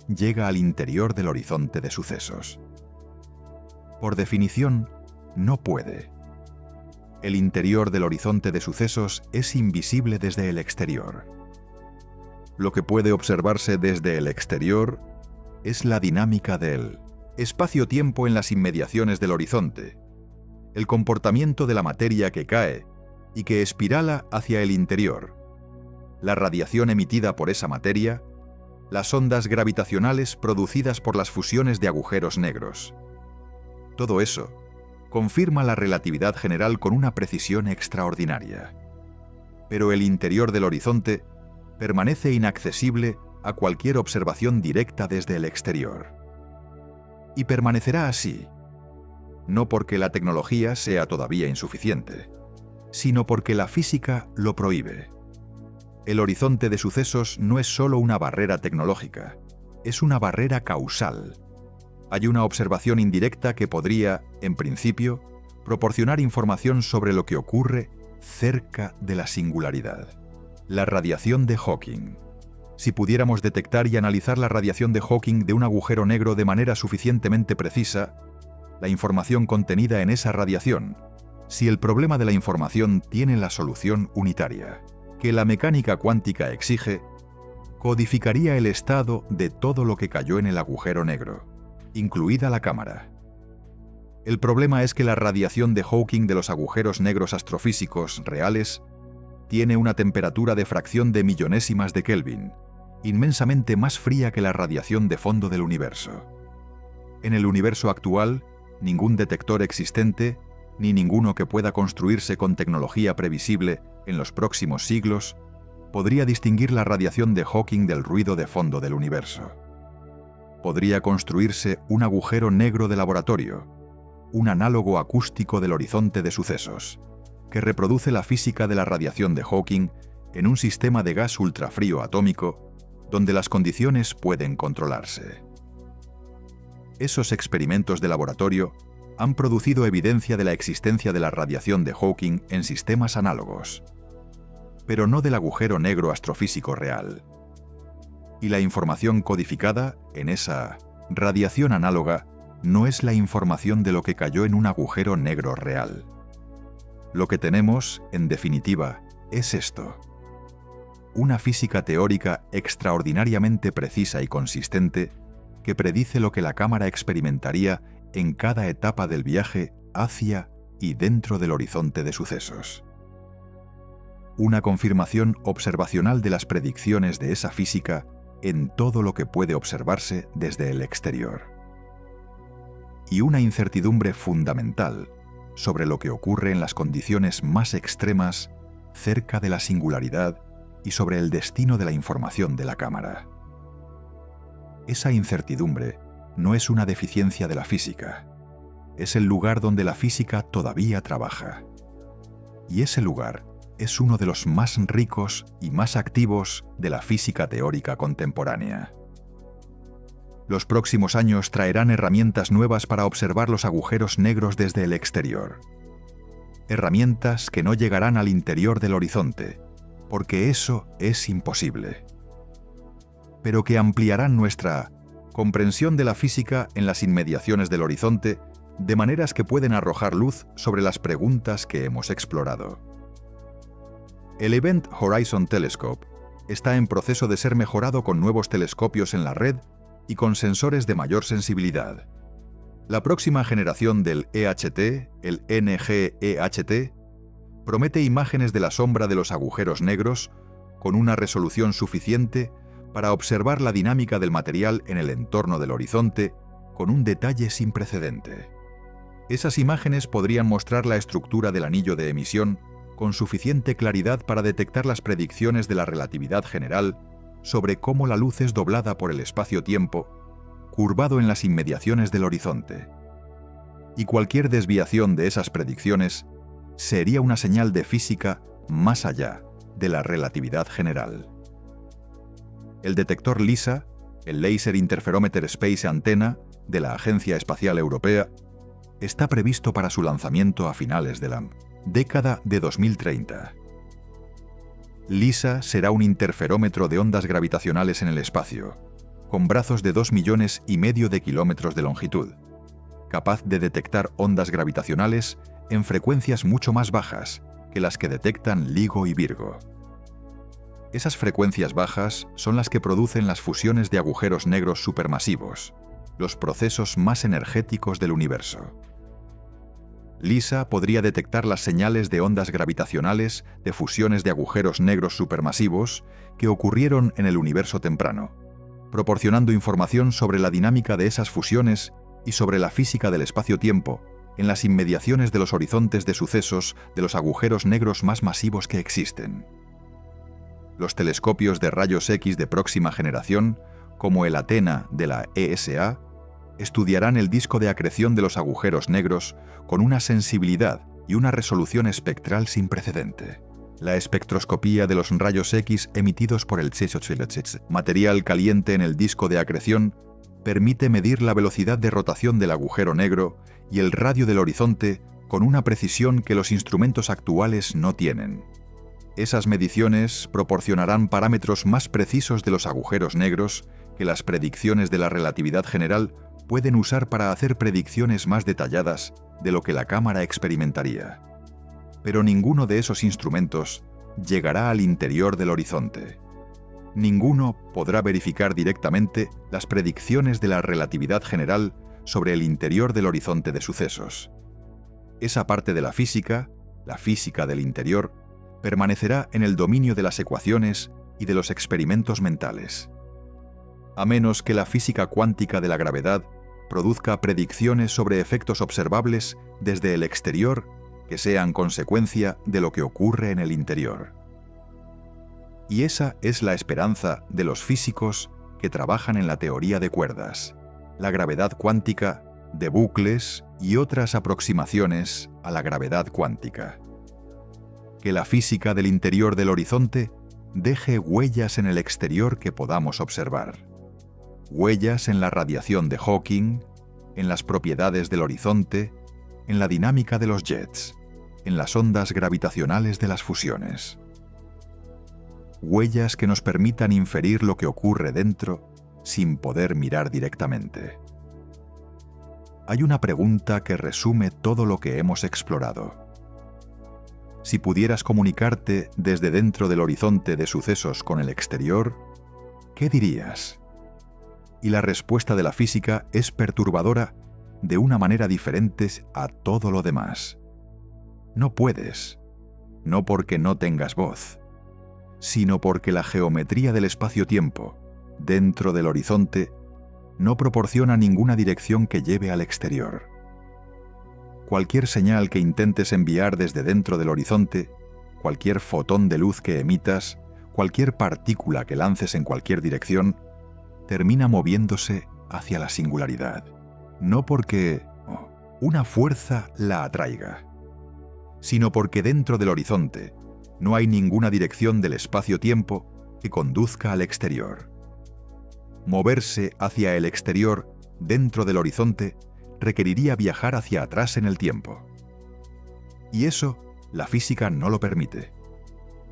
llega al interior del horizonte de sucesos. Por definición, no puede. El interior del horizonte de sucesos es invisible desde el exterior. Lo que puede observarse desde el exterior es la dinámica del espacio-tiempo en las inmediaciones del horizonte, el comportamiento de la materia que cae y que espirala hacia el interior, la radiación emitida por esa materia, las ondas gravitacionales producidas por las fusiones de agujeros negros. Todo eso confirma la relatividad general con una precisión extraordinaria. Pero el interior del horizonte permanece inaccesible a cualquier observación directa desde el exterior. Y permanecerá así, no porque la tecnología sea todavía insuficiente, sino porque la física lo prohíbe. El horizonte de sucesos no es solo una barrera tecnológica, es una barrera causal. Hay una observación indirecta que podría, en principio, proporcionar información sobre lo que ocurre cerca de la singularidad. La radiación de Hawking. Si pudiéramos detectar y analizar la radiación de Hawking de un agujero negro de manera suficientemente precisa, la información contenida en esa radiación, si el problema de la información tiene la solución unitaria que la mecánica cuántica exige, codificaría el estado de todo lo que cayó en el agujero negro, incluida la cámara. El problema es que la radiación de Hawking de los agujeros negros astrofísicos reales tiene una temperatura de fracción de millonésimas de Kelvin, inmensamente más fría que la radiación de fondo del universo. En el universo actual, ningún detector existente, ni ninguno que pueda construirse con tecnología previsible en los próximos siglos, podría distinguir la radiación de Hawking del ruido de fondo del universo. Podría construirse un agujero negro de laboratorio, un análogo acústico del horizonte de sucesos, que reproduce la física de la radiación de Hawking en un sistema de gas ultrafrío atómico donde las condiciones pueden controlarse. Esos experimentos de laboratorio han producido evidencia de la existencia de la radiación de Hawking en sistemas análogos, pero no del agujero negro astrofísico real. Y la información codificada en esa radiación análoga no es la información de lo que cayó en un agujero negro real. Lo que tenemos, en definitiva, es esto: una física teórica extraordinariamente precisa y consistente que predice lo que la cámara experimentaría en cada etapa del viaje hacia y dentro del horizonte de sucesos. Una confirmación observacional de las predicciones de esa física en todo lo que puede observarse desde el exterior. Y una incertidumbre fundamental sobre lo que ocurre en las condiciones más extremas cerca de la singularidad y sobre el destino de la información de la cámara. Esa incertidumbre no es una deficiencia de la física, es el lugar donde la física todavía trabaja. Y ese lugar es uno de los más ricos y más activos de la física teórica contemporánea. Los próximos años traerán herramientas nuevas para observar los agujeros negros desde el exterior. Herramientas que no llegarán al interior del horizonte, porque eso es imposible, pero que ampliarán nuestra comprensión de la física en las inmediaciones del horizonte de maneras que pueden arrojar luz sobre las preguntas que hemos explorado. El Event Horizon Telescope está en proceso de ser mejorado con nuevos telescopios en la red y con sensores de mayor sensibilidad. La próxima generación del EHT, el NGEHT, promete imágenes de la sombra de los agujeros negros con una resolución suficiente para observar la dinámica del material en el entorno del horizonte con un detalle sin precedente. Esas imágenes podrían mostrar la estructura del anillo de emisión con suficiente claridad para detectar las predicciones de la relatividad general sobre cómo la luz es doblada por el espacio-tiempo, curvado en las inmediaciones del horizonte. Y cualquier desviación de esas predicciones sería una señal de física más allá de la relatividad general. El detector LISA, el Laser Interferometer Space Antenna de la Agencia Espacial Europea, está previsto para su lanzamiento a finales de la década de 2030. LISA será un interferómetro de ondas gravitacionales en el espacio, con brazos de 2,5 millones de kilómetros de longitud, capaz de detectar ondas gravitacionales en frecuencias mucho más bajas que las que detectan LIGO y Virgo. Esas frecuencias bajas son las que producen las fusiones de agujeros negros supermasivos, los procesos más energéticos del universo. LISA podría detectar las señales de ondas gravitacionales de fusiones de agujeros negros supermasivos que ocurrieron en el universo temprano, proporcionando información sobre la dinámica de esas fusiones y sobre la física del espacio-tiempo en las inmediaciones de los horizontes de sucesos de los agujeros negros más masivos que existen. Los telescopios de rayos X de próxima generación, como el Athena de la ESA, estudiarán el disco de acreción de los agujeros negros con una sensibilidad y una resolución espectral sin precedente. La espectroscopía de los rayos X emitidos por el material caliente en el disco de acreción permite medir la velocidad de rotación del agujero negro y el radio del horizonte con una precisión que los instrumentos actuales no tienen. Esas mediciones proporcionarán parámetros más precisos de los agujeros negros que las predicciones de la relatividad general pueden usar para hacer predicciones más detalladas de lo que la cámara experimentaría. Pero ninguno de esos instrumentos llegará al interior del horizonte. Ninguno podrá verificar directamente las predicciones de la relatividad general sobre el interior del horizonte de sucesos. Esa parte de la física del interior, permanecerá en el dominio de las ecuaciones y de los experimentos mentales. A menos que la física cuántica de la gravedad produzca predicciones sobre efectos observables desde el exterior que sean consecuencia de lo que ocurre en el interior. Y esa es la esperanza de los físicos que trabajan en la teoría de cuerdas, la gravedad cuántica, de bucles y otras aproximaciones a la gravedad cuántica. Que la física del interior del horizonte deje huellas en el exterior que podamos observar. Huellas en la radiación de Hawking, en las propiedades del horizonte, en la dinámica de los jets, en las ondas gravitacionales de las fusiones. Huellas que nos permitan inferir lo que ocurre dentro sin poder mirar directamente. Hay una pregunta que resume todo lo que hemos explorado. Si pudieras comunicarte desde dentro del horizonte de sucesos con el exterior, ¿qué dirías? Y la respuesta de la física es perturbadora de una manera diferente a todo lo demás. No puedes, no porque no tengas voz, sino porque la geometría del espacio-tiempo, dentro del horizonte, no proporciona ninguna dirección que lleve al exterior. Cualquier señal que intentes enviar desde dentro del horizonte, cualquier fotón de luz que emitas, cualquier partícula que lances en cualquier dirección, termina moviéndose hacia la singularidad. No porque una fuerza la atraiga, sino porque dentro del horizonte no hay ninguna dirección del espacio-tiempo que conduzca al exterior. Moverse hacia el exterior dentro del horizonte requeriría viajar hacia atrás en el tiempo. Y eso la física no lo permite.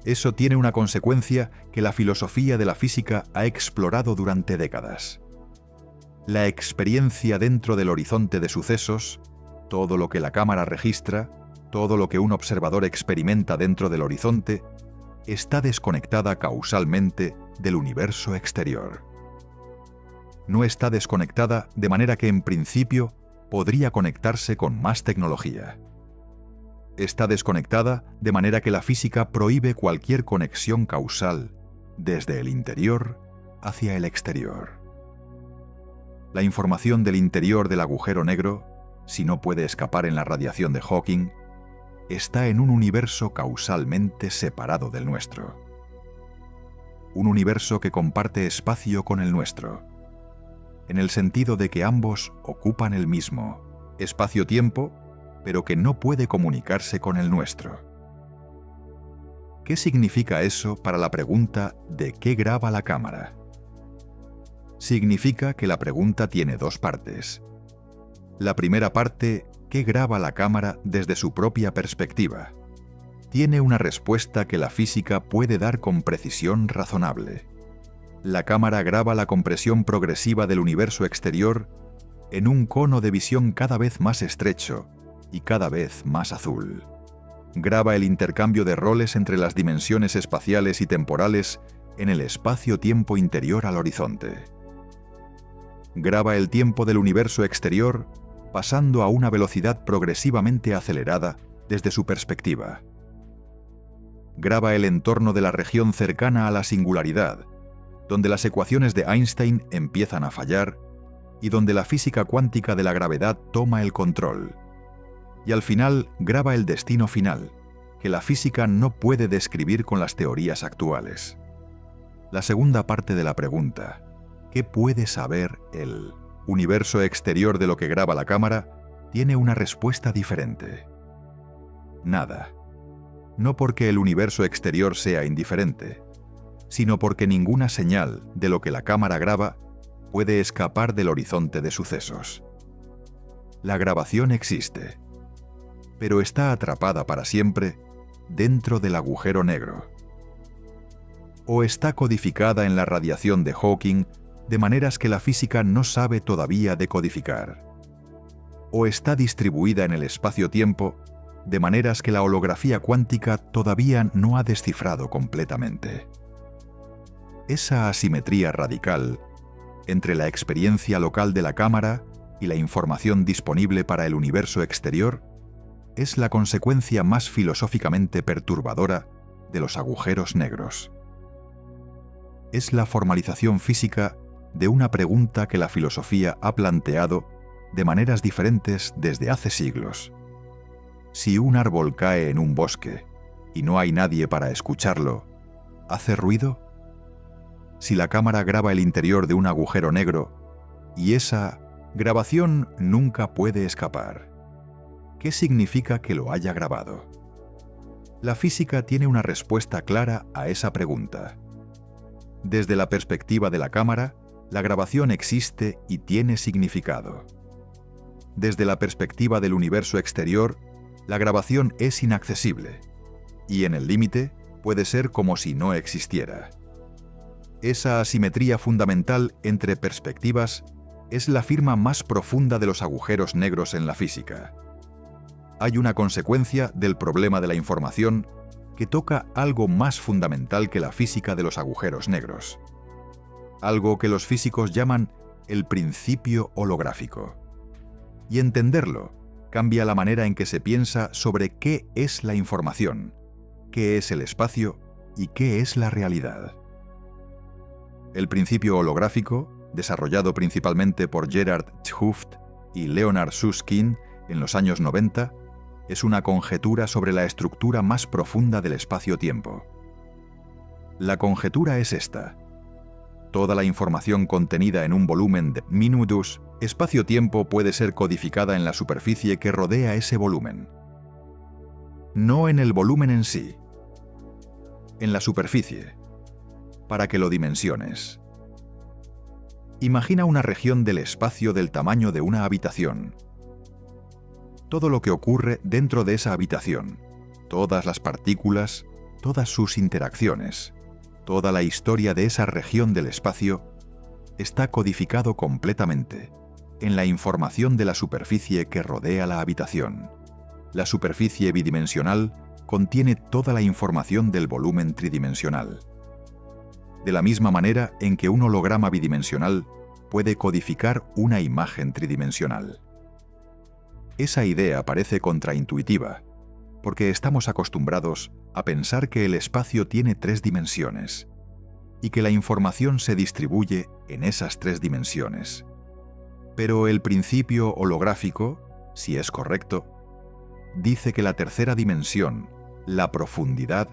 Eso tiene una consecuencia que la filosofía de la física ha explorado durante décadas. La experiencia dentro del horizonte de sucesos, todo lo que la cámara registra, todo lo que un observador experimenta dentro del horizonte, está desconectada causalmente del universo exterior. No está desconectada de manera que en principio podría conectarse con más tecnología. Está desconectada de manera que la física prohíbe cualquier conexión causal desde el interior hacia el exterior. La información del interior del agujero negro, si no puede escapar en la radiación de Hawking, está en un universo causalmente separado del nuestro. Un universo que comparte espacio con el nuestro, en el sentido de que ambos ocupan el mismo espacio-tiempo, pero que no puede comunicarse con el nuestro. ¿Qué significa eso para la pregunta de qué graba la cámara? Significa que la pregunta tiene dos partes. La primera parte, ¿qué graba la cámara desde su propia perspectiva? Tiene una respuesta que la física puede dar con precisión razonable. La cámara graba la compresión progresiva del universo exterior en un cono de visión cada vez más estrecho y cada vez más azul. Graba el intercambio de roles entre las dimensiones espaciales y temporales en el espacio-tiempo interior al horizonte. Graba el tiempo del universo exterior pasando a una velocidad progresivamente acelerada desde su perspectiva. Graba el entorno de la región cercana a la singularidad, donde las ecuaciones de Einstein empiezan a fallar y donde la física cuántica de la gravedad toma el control. Y al final graba el destino final, que la física no puede describir con las teorías actuales. La segunda parte de la pregunta, ¿qué puede saber el universo exterior de lo que graba la cámara?, tiene una respuesta diferente. Nada. No porque el universo exterior sea indiferente, sino porque ninguna señal de lo que la cámara graba puede escapar del horizonte de sucesos. La grabación existe, pero está atrapada para siempre dentro del agujero negro. O está codificada en la radiación de Hawking de maneras que la física no sabe todavía decodificar. O está distribuida en el espacio-tiempo de maneras que la holografía cuántica todavía no ha descifrado completamente. Esa asimetría radical entre la experiencia local de la cámara y la información disponible para el universo exterior es la consecuencia más filosóficamente perturbadora de los agujeros negros. Es la formalización física de una pregunta que la filosofía ha planteado de maneras diferentes desde hace siglos. Si un árbol cae en un bosque y no hay nadie para escucharlo, ¿hace ruido? Si la cámara graba el interior de un agujero negro y esa grabación nunca puede escapar, ¿qué significa que lo haya grabado? La física tiene una respuesta clara a esa pregunta. Desde la perspectiva de la cámara, la grabación existe y tiene significado. Desde la perspectiva del universo exterior, la grabación es inaccesible, y en el límite puede ser como si no existiera. Esa asimetría fundamental entre perspectivas es la firma más profunda de los agujeros negros en la física. Hay una consecuencia del problema de la información que toca algo más fundamental que la física de los agujeros negros. Algo que los físicos llaman el principio holográfico. Y entenderlo cambia la manera en que se piensa sobre qué es la información, qué es el espacio y qué es la realidad. El principio holográfico, desarrollado principalmente por Gerard 't Hooft y Leonard Susskind en los años 90, es una conjetura sobre la estructura más profunda del espacio-tiempo. La conjetura es esta: toda la información contenida en un volumen de minutos espacio-tiempo puede ser codificada en la superficie que rodea ese volumen. No en el volumen en sí, en la superficie, para que lo dimensiones. Imagina una región del espacio del tamaño de una habitación. Todo lo que ocurre dentro de esa habitación, todas las partículas, todas sus interacciones, toda la historia de esa región del espacio, está codificado completamente en la información de la superficie que rodea la habitación. La superficie bidimensional contiene toda la información del volumen tridimensional. De la misma manera en que un holograma bidimensional puede codificar una imagen tridimensional. Esa idea parece contraintuitiva, porque estamos acostumbrados a pensar que el espacio tiene 3 dimensiones y que la información se distribuye en esas 3 dimensiones. Pero el principio holográfico, si es correcto, dice que la tercera dimensión, la profundidad,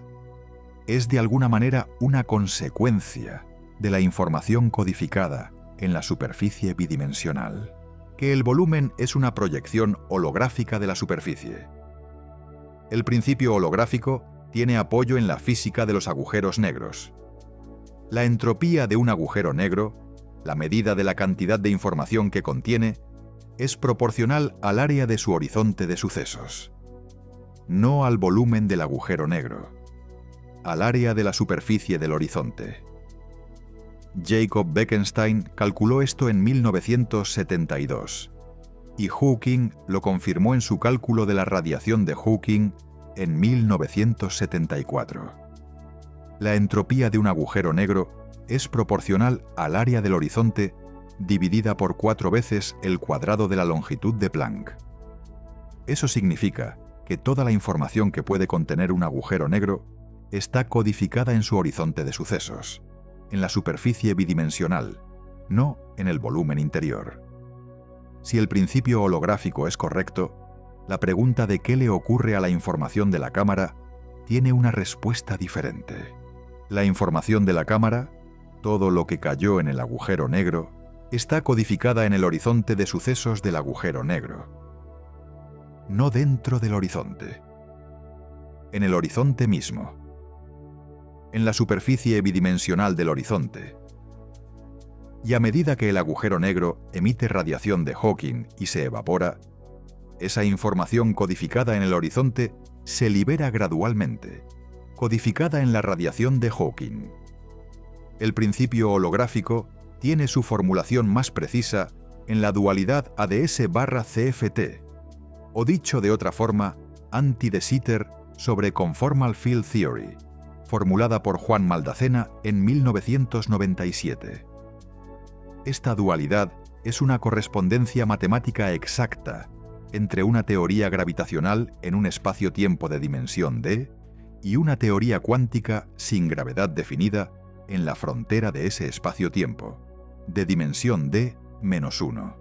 es de alguna manera una consecuencia de la información codificada en la superficie bidimensional, que el volumen es una proyección holográfica de la superficie. El principio holográfico tiene apoyo en la física de los agujeros negros. La entropía de un agujero negro, la medida de la cantidad de información que contiene, es proporcional al área de su horizonte de sucesos, no al volumen del agujero negro, al área de la superficie del horizonte. Jacob Bekenstein calculó esto en 1972, y Hawking lo confirmó en su cálculo de la radiación de Hawking en 1974. La entropía de un agujero negro es proporcional al área del horizonte dividida por 4 veces el cuadrado de la longitud de Planck. Eso significa que toda la información que puede contener un agujero negro está codificada en su horizonte de sucesos, en la superficie bidimensional, no en el volumen interior. Si el principio holográfico es correcto, la pregunta de qué le ocurre a la información de la cámara tiene una respuesta diferente. La información de la cámara, todo lo que cayó en el agujero negro, está codificada en el horizonte de sucesos del agujero negro, no dentro del horizonte, en el horizonte mismo, en la superficie bidimensional del horizonte. Y a medida que el agujero negro emite radiación de Hawking y se evapora, esa información codificada en el horizonte se libera gradualmente, codificada en la radiación de Hawking. El principio holográfico tiene su formulación más precisa en la dualidad ADS/CFT, o dicho de otra forma, anti-de Sitter sobre Conformal Field Theory, formulada por Juan Maldacena en 1997. Esta dualidad es una correspondencia matemática exacta entre una teoría gravitacional en un espacio-tiempo de dimensión d y una teoría cuántica sin gravedad definida en la frontera de ese espacio-tiempo, de dimensión d-1.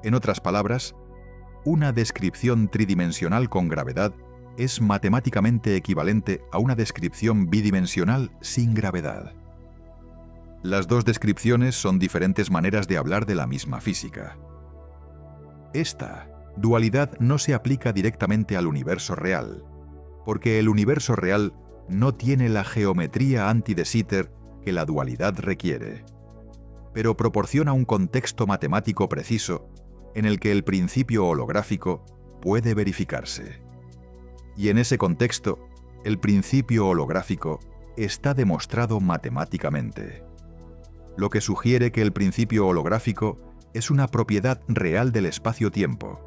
En otras palabras, una descripción tridimensional con gravedad es matemáticamente equivalente a una descripción bidimensional sin gravedad. Las dos descripciones son diferentes maneras de hablar de la misma física. Esta dualidad no se aplica directamente al universo real, porque el universo real no tiene la geometría anti-de Sitter que la dualidad requiere, pero proporciona un contexto matemático preciso en el que el principio holográfico puede verificarse. Y en ese contexto, el principio holográfico está demostrado matemáticamente, lo que sugiere que el principio holográfico es una propiedad real del espacio-tiempo,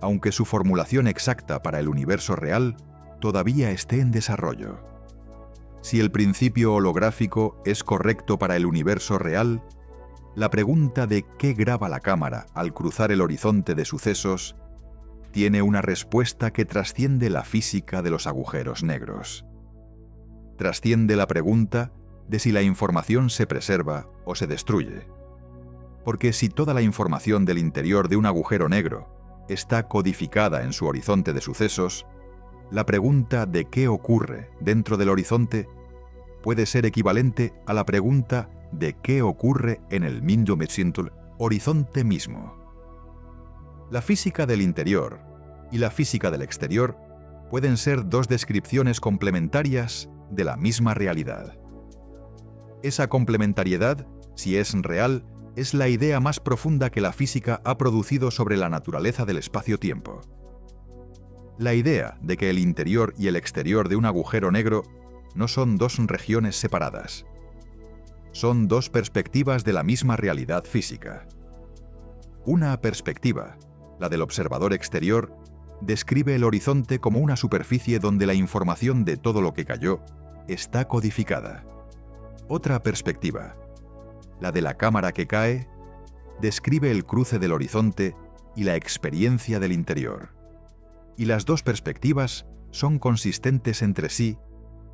aunque su formulación exacta para el universo real todavía esté en desarrollo. Si el principio holográfico es correcto para el universo real, la pregunta de qué graba la cámara al cruzar el horizonte de sucesos tiene una respuesta que trasciende la física de los agujeros negros. Trasciende la pregunta de si la información se preserva o se destruye. Porque si toda la información del interior de un agujero negro está codificada en su horizonte de sucesos, la pregunta de qué ocurre dentro del horizonte puede ser equivalente a la pregunta de qué ocurre en el Mindumetsintl, horizonte mismo. La física del interior y la física del exterior pueden ser dos descripciones complementarias de la misma realidad. Esa complementariedad, si es real, es la idea más profunda que la física ha producido sobre la naturaleza del espacio-tiempo. La idea de que el interior y el exterior de un agujero negro no son dos regiones separadas. Son dos perspectivas de la misma realidad física. Una perspectiva, la del observador exterior, describe el horizonte como una superficie donde la información de todo lo que cayó está codificada. Otra perspectiva, la de la cámara que cae, describe el cruce del horizonte y la experiencia del interior. Y las dos perspectivas son consistentes entre sí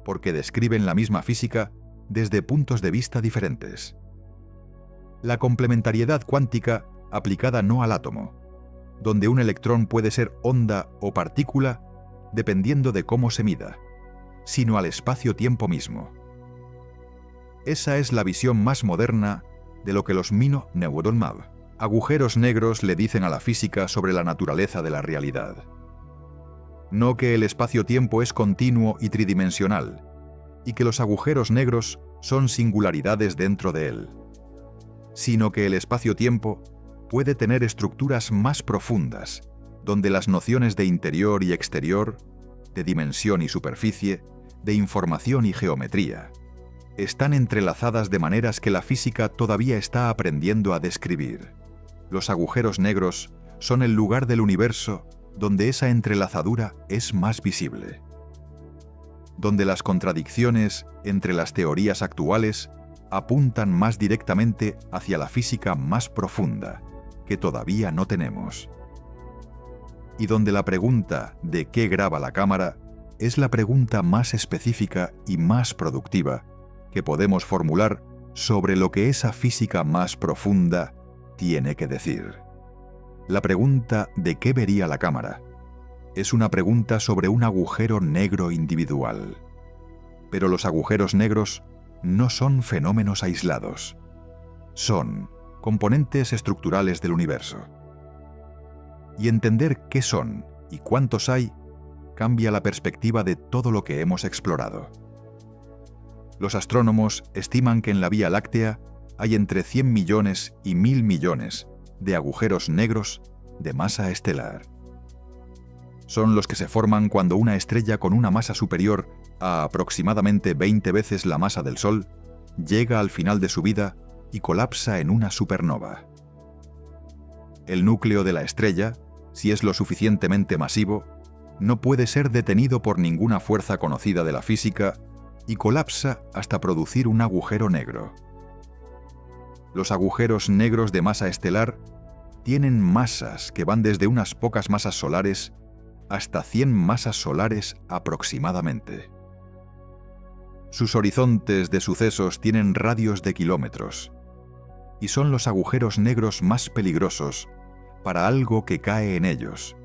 porque describen la misma física desde puntos de vista diferentes. La complementariedad cuántica aplicada no al átomo, donde un electrón puede ser onda o partícula dependiendo de cómo se mida, sino al espacio-tiempo mismo. Esa es la visión más moderna de lo que los Mino Neuronmab, agujeros negros, le dicen a la física sobre la naturaleza de la realidad. No que el espacio-tiempo es continuo y tridimensional, y que los agujeros negros son singularidades dentro de él, sino que el espacio-tiempo puede tener estructuras más profundas, donde las nociones de interior y exterior, de dimensión y superficie, de información y geometría, están entrelazadas de maneras que la física todavía está aprendiendo a describir. Los agujeros negros son el lugar del universo donde esa entrelazadura es más visible, donde las contradicciones entre las teorías actuales apuntan más directamente hacia la física más profunda, que todavía no tenemos. Y donde la pregunta ¿de qué graba la cámara? Es la pregunta más específica y más productiva que podemos formular sobre lo que esa física más profunda tiene que decir. La pregunta ¿de qué vería la cámara? Es una pregunta sobre un agujero negro individual. Pero los agujeros negros no son fenómenos aislados. Son componentes estructurales del universo. Y entender qué son y cuántos hay cambia la perspectiva de todo lo que hemos explorado. Los astrónomos estiman que en la Vía Láctea hay entre 100 millones y 1000 millones de agujeros negros de masa estelar. Son los que se forman cuando una estrella con una masa superior a aproximadamente 20 veces la masa del Sol llega al final de su vida y colapsa en una supernova. El núcleo de la estrella, si es lo suficientemente masivo, no puede ser detenido por ninguna fuerza conocida de la física y colapsa hasta producir un agujero negro. Los agujeros negros de masa estelar tienen masas que van desde unas pocas masas solares hasta 100 masas solares aproximadamente. Sus horizontes de sucesos tienen radios de kilómetros y son los agujeros negros más peligrosos para algo que cae en ellos,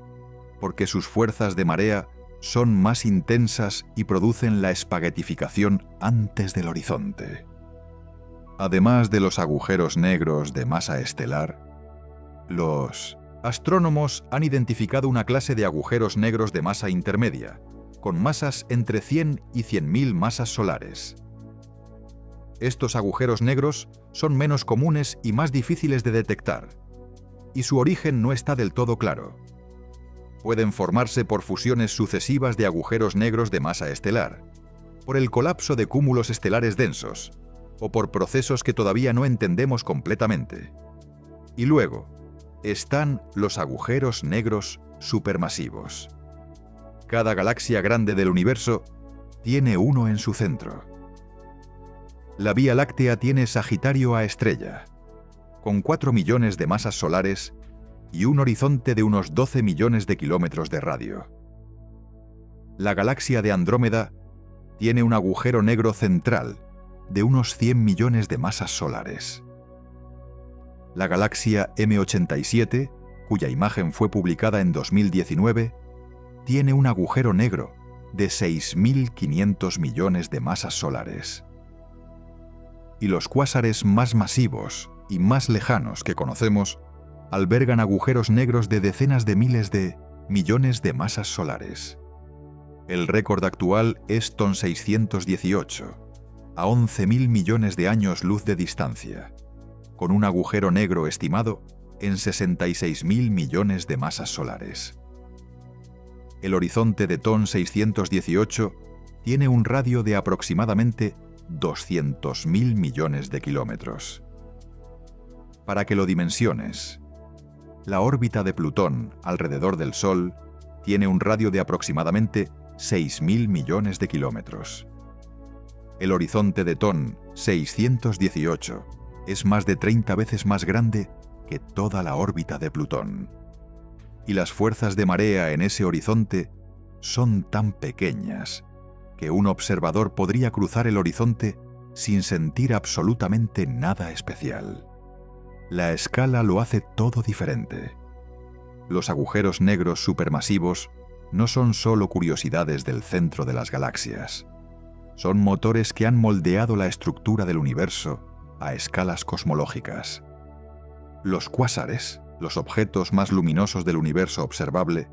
porque sus fuerzas de marea son más intensas y producen la espaguetificación antes del horizonte. Además de los agujeros negros de masa estelar, los astrónomos han identificado una clase de agujeros negros de masa intermedia, con masas entre 100 y 100.000 masas solares. Estos agujeros negros son menos comunes y más difíciles de detectar, y su origen no está del todo claro. Pueden formarse por fusiones sucesivas de agujeros negros de masa estelar, por el colapso de cúmulos estelares densos, o por procesos que todavía no entendemos completamente. Y luego, están los agujeros negros supermasivos. Cada galaxia grande del universo tiene uno en su centro. La Vía Láctea tiene Sagitario A estrella, con 4 millones de masas solares y un horizonte de unos 12 millones de kilómetros de radio. La galaxia de Andrómeda tiene un agujero negro central de unos 100 millones de masas solares. La galaxia M87, cuya imagen fue publicada en 2019, tiene un agujero negro de 6.500 millones de masas solares. Y los cuásares más masivos y más lejanos que conocemos albergan agujeros negros de decenas de miles de millones de masas solares. El récord actual es TON 618, a 11.000 millones de años luz de distancia, con un agujero negro estimado en 66.000 millones de masas solares. El horizonte de TON 618 tiene un radio de aproximadamente 200.000 millones de kilómetros. Para que lo dimensiones, la órbita de Plutón alrededor del Sol tiene un radio de aproximadamente 6.000 millones de kilómetros. El horizonte de TON 618 es más de 30 veces más grande que toda la órbita de Plutón. Y las fuerzas de marea en ese horizonte son tan pequeñas que un observador podría cruzar el horizonte sin sentir absolutamente nada especial. La escala lo hace todo diferente. Los agujeros negros supermasivos no son solo curiosidades del centro de las galaxias. Son motores que han moldeado la estructura del universo a escalas cosmológicas. Los cuásares, los objetos más luminosos del universo observable,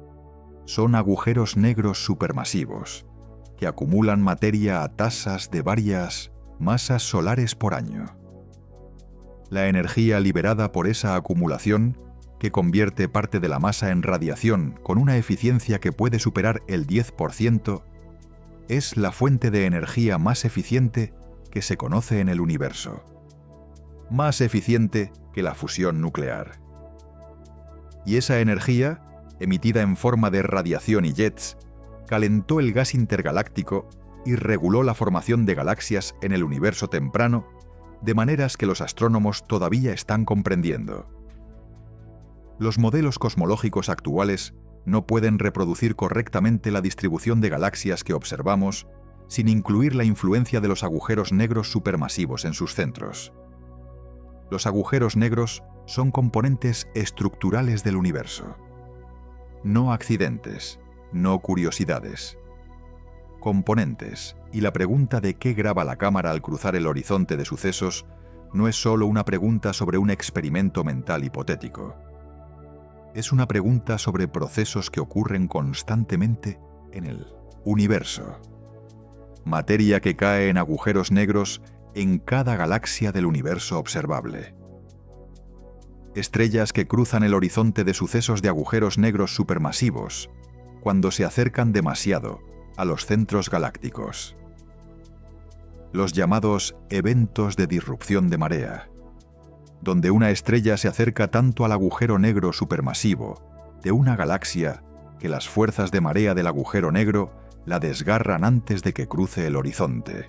son agujeros negros supermasivos que acumulan materia a tasas de varias masas solares por año. La energía liberada por esa acumulación, que convierte parte de la masa en radiación con una eficiencia que puede superar el 10%, es la fuente de energía más eficiente que se conoce en el universo. Más eficiente que la fusión nuclear. Y esa energía, emitida en forma de radiación y jets, calentó el gas intergaláctico y reguló la formación de galaxias en el universo temprano de maneras que los astrónomos todavía están comprendiendo. Los modelos cosmológicos actuales no pueden reproducir correctamente la distribución de galaxias que observamos sin incluir la influencia de los agujeros negros supermasivos en sus centros. Los agujeros negros son componentes estructurales del universo. No accidentes, no curiosidades. Componentes, y la pregunta de qué graba la cámara al cruzar el horizonte de sucesos no es solo una pregunta sobre un experimento mental hipotético. Es una pregunta sobre procesos que ocurren constantemente en el universo. Materia que cae en agujeros negros en cada galaxia del universo observable. Estrellas que cruzan el horizonte de sucesos de agujeros negros supermasivos cuando se acercan demasiado a los centros galácticos. Los llamados eventos de disrupción de marea, donde una estrella se acerca tanto al agujero negro supermasivo de una galaxia que las fuerzas de marea del agujero negro la desgarran antes de que cruce el horizonte.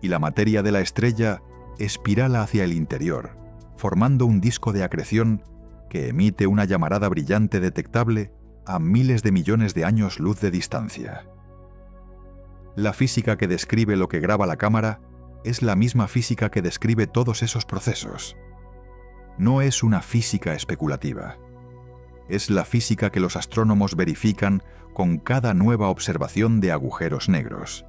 Y la materia de la estrella espirala hacia el interior, formando un disco de acreción que emite una llamarada brillante detectable a miles de millones de años luz de distancia. La física que describe lo que graba la cámara es la misma física que describe todos esos procesos. No es una física especulativa. Es la física que los astrónomos verifican con cada nueva observación de agujeros negros.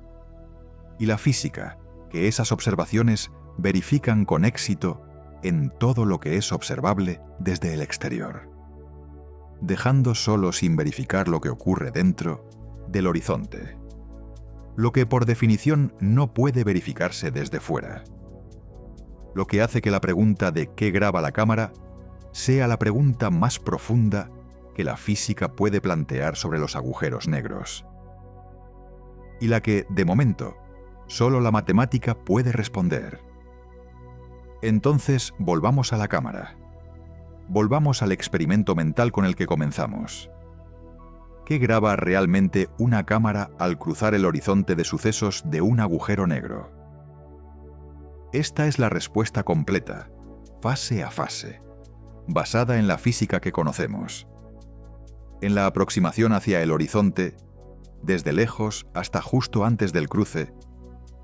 Y la física que esas observaciones verifican con éxito en todo lo que es observable desde el exterior, dejando solo sin verificar lo que ocurre dentro del horizonte, lo que por definición no puede verificarse desde fuera. Lo que hace que la pregunta de ¿qué graba la cámara? Sea la pregunta más profunda que la física puede plantear sobre los agujeros negros. Y la que, de momento, solo la matemática puede responder. Entonces, volvamos a la cámara. Volvamos al experimento mental con el que comenzamos. ¿Qué graba realmente una cámara al cruzar el horizonte de sucesos de un agujero negro? Esta es la respuesta completa, fase a fase, basada en la física que conocemos. En la aproximación hacia el horizonte, desde lejos hasta justo antes del cruce,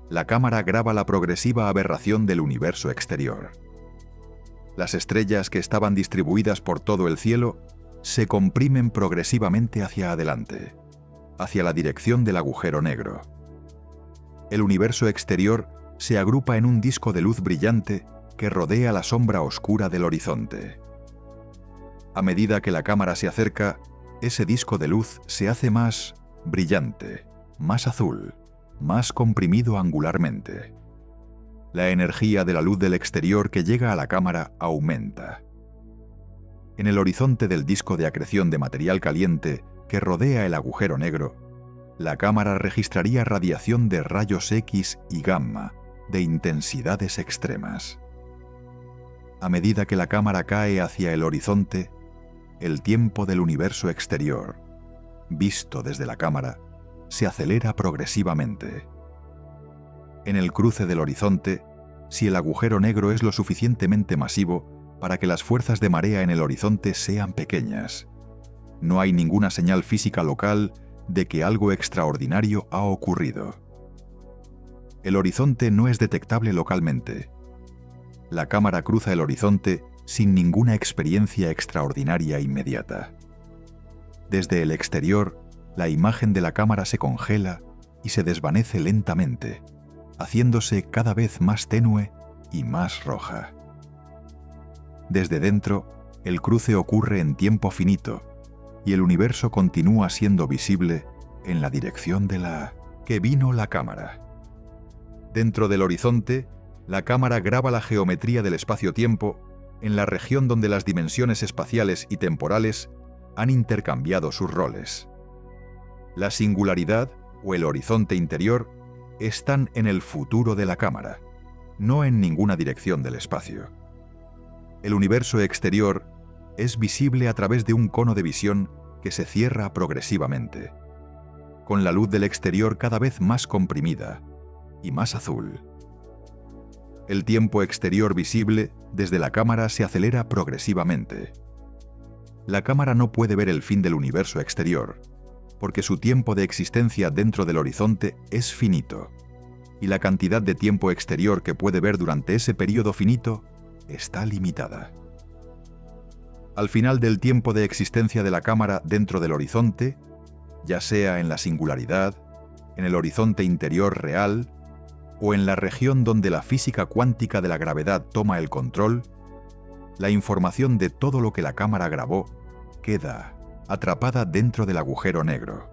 la cámara graba la progresiva aberración del universo exterior. Las estrellas que estaban distribuidas por todo el cielo se comprimen progresivamente hacia adelante, hacia la dirección del agujero negro. El universo exterior se agrupa en un disco de luz brillante que rodea la sombra oscura del horizonte. A medida que la cámara se acerca, ese disco de luz se hace más brillante, más azul, más comprimido angularmente. La energía de la luz del exterior que llega a la cámara aumenta. En el horizonte del disco de acreción de material caliente que rodea el agujero negro, la cámara registraría radiación de rayos X y gamma de intensidades extremas. A medida que la cámara cae hacia el horizonte, el tiempo del universo exterior, visto desde la cámara, se acelera progresivamente. En el cruce del horizonte, si el agujero negro es lo suficientemente masivo para que las fuerzas de marea en el horizonte sean pequeñas, no hay ninguna señal física local de que algo extraordinario ha ocurrido. El horizonte no es detectable localmente. La cámara cruza el horizonte sin ninguna experiencia extraordinaria inmediata. Desde el exterior, la imagen de la cámara se congela y se desvanece lentamente, haciéndose cada vez más tenue y más roja. Desde dentro, el cruce ocurre en tiempo finito y el universo continúa siendo visible en la dirección de la que vino la cámara. Dentro del horizonte, la cámara graba la geometría del espacio-tiempo en la región donde las dimensiones espaciales y temporales han intercambiado sus roles. La singularidad o el horizonte interior están en el futuro de la cámara, no en ninguna dirección del espacio. El universo exterior es visible a través de un cono de visión que se cierra progresivamente, con la luz del exterior cada vez más comprimida y más azul. El tiempo exterior visible desde la cámara se acelera progresivamente. La cámara no puede ver el fin del universo exterior, porque su tiempo de existencia dentro del horizonte es finito, y la cantidad de tiempo exterior que puede ver durante ese período finito está limitada. Al final del tiempo de existencia de la cámara dentro del horizonte, ya sea en la singularidad, en el horizonte interior real, o en la región donde la física cuántica de la gravedad toma el control, la información de todo lo que la cámara grabó queda atrapada dentro del agujero negro.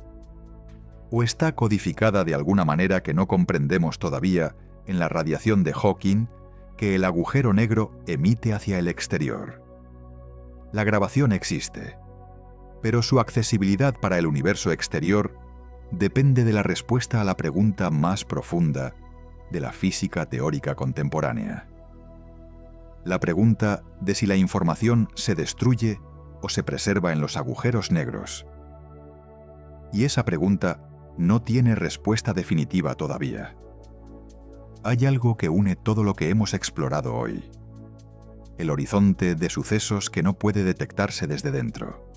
O está codificada de alguna manera que no comprendemos todavía en la radiación de Hawking que el agujero negro emite hacia el exterior. La grabación existe, pero su accesibilidad para el universo exterior depende de la respuesta a la pregunta más profunda de la física teórica contemporánea. La pregunta de si la información se destruye o se preserva en los agujeros negros. Y esa pregunta no tiene respuesta definitiva todavía. Hay algo que une todo lo que hemos explorado hoy: el horizonte de sucesos que no puede detectarse desde dentro,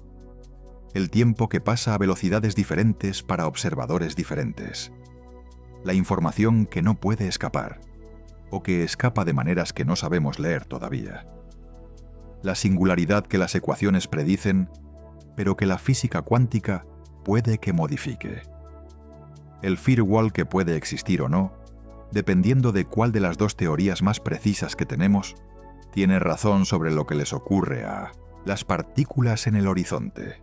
el tiempo que pasa a velocidades diferentes para observadores diferentes, la información que no puede escapar, o que escapa de maneras que no sabemos leer todavía, la singularidad que las ecuaciones predicen, pero que la física cuántica puede que modifique, el firewall que puede existir o no, dependiendo de cuál de las dos teorías más precisas que tenemos tiene razón sobre lo que les ocurre a las partículas en el horizonte.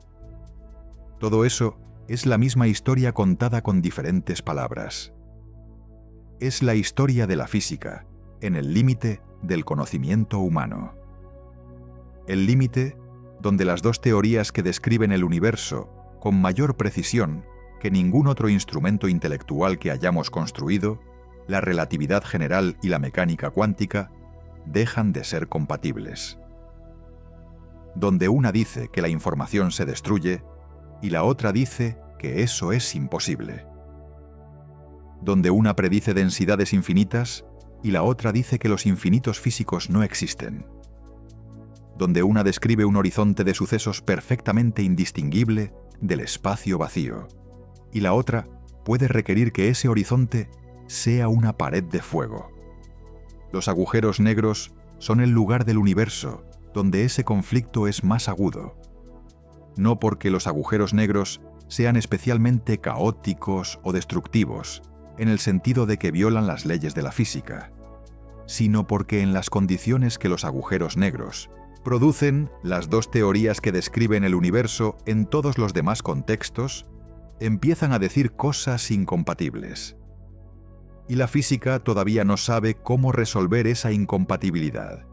Todo eso es la misma historia contada con diferentes palabras. Es la historia de la física, en el límite del conocimiento humano. El límite donde las dos teorías que describen el universo con mayor precisión que ningún otro instrumento intelectual que hayamos construido, la relatividad general y la mecánica cuántica, dejan de ser compatibles. Donde una dice que la información se destruye y la otra dice que eso es imposible. Donde una predice densidades infinitas y la otra dice que los infinitos físicos no existen. Donde una describe un horizonte de sucesos perfectamente indistinguible del espacio vacío y la otra puede requerir que ese horizonte sea una pared de fuego. Los agujeros negros son el lugar del universo donde ese conflicto es más agudo. No porque los agujeros negros sean especialmente caóticos o destructivos, en el sentido de que violan las leyes de la física, sino porque en las condiciones que los agujeros negros producen las dos teorías que describen el universo en todos los demás contextos, empiezan a decir cosas incompatibles. Y la física todavía no sabe cómo resolver esa incompatibilidad.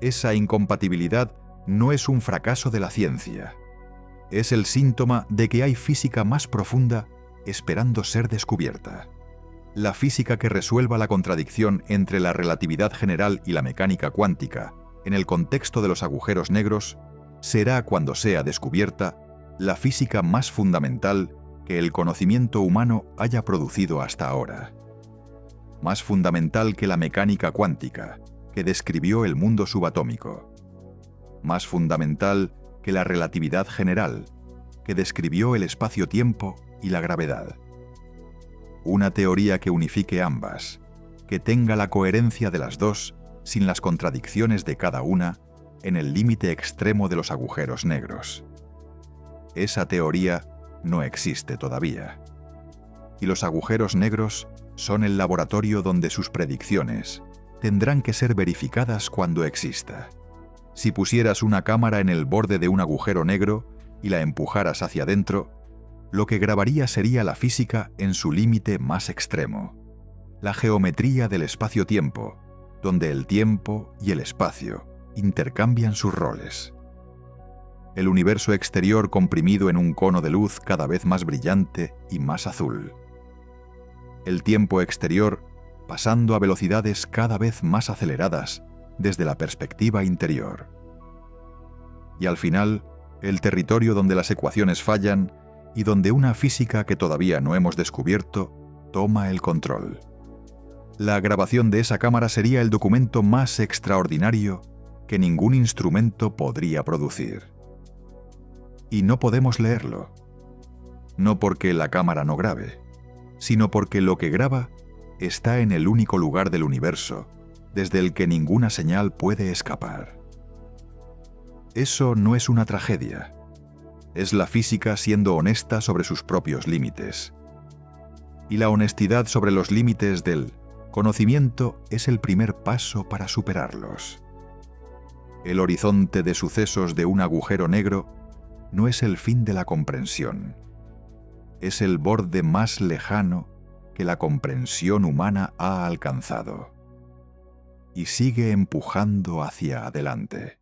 Esa incompatibilidad no es un fracaso de la ciencia. Es el síntoma de que hay física más profunda esperando ser descubierta. La física que resuelva la contradicción entre la relatividad general y la mecánica cuántica en el contexto de los agujeros negros será, cuando sea descubierta, la física más fundamental que el conocimiento humano haya producido hasta ahora. Más fundamental que la mecánica cuántica, que describió el mundo subatómico. Más fundamental que la relatividad general, que describió el espacio-tiempo y la gravedad. Una teoría que unifique ambas, que tenga la coherencia de las dos sin las contradicciones de cada una en el límite extremo de los agujeros negros. Esa teoría no existe todavía. Y los agujeros negros son el laboratorio donde sus predicciones tendrán que ser verificadas cuando exista. Si pusieras una cámara en el borde de un agujero negro y la empujaras hacia adentro, lo que grabaría sería la física en su límite más extremo, la geometría del espacio-tiempo, donde el tiempo y el espacio intercambian sus roles. El universo exterior comprimido en un cono de luz cada vez más brillante y más azul. El tiempo exterior pasando a velocidades cada vez más aceleradas desde la perspectiva interior. Y al final, el territorio donde las ecuaciones fallan y donde una física que todavía no hemos descubierto toma el control. La grabación de esa cámara sería el documento más extraordinario que ningún instrumento podría producir. Y no podemos leerlo. No porque la cámara no grabe, sino porque lo que graba está en el único lugar del universo desde el que ninguna señal puede escapar. Eso no es una tragedia. Es la física siendo honesta sobre sus propios límites. Y la honestidad sobre los límites del conocimiento es el primer paso para superarlos. El horizonte de sucesos de un agujero negro no es el fin de la comprensión. Es el borde más lejano que la comprensión humana ha alcanzado. Y sigue empujando hacia adelante.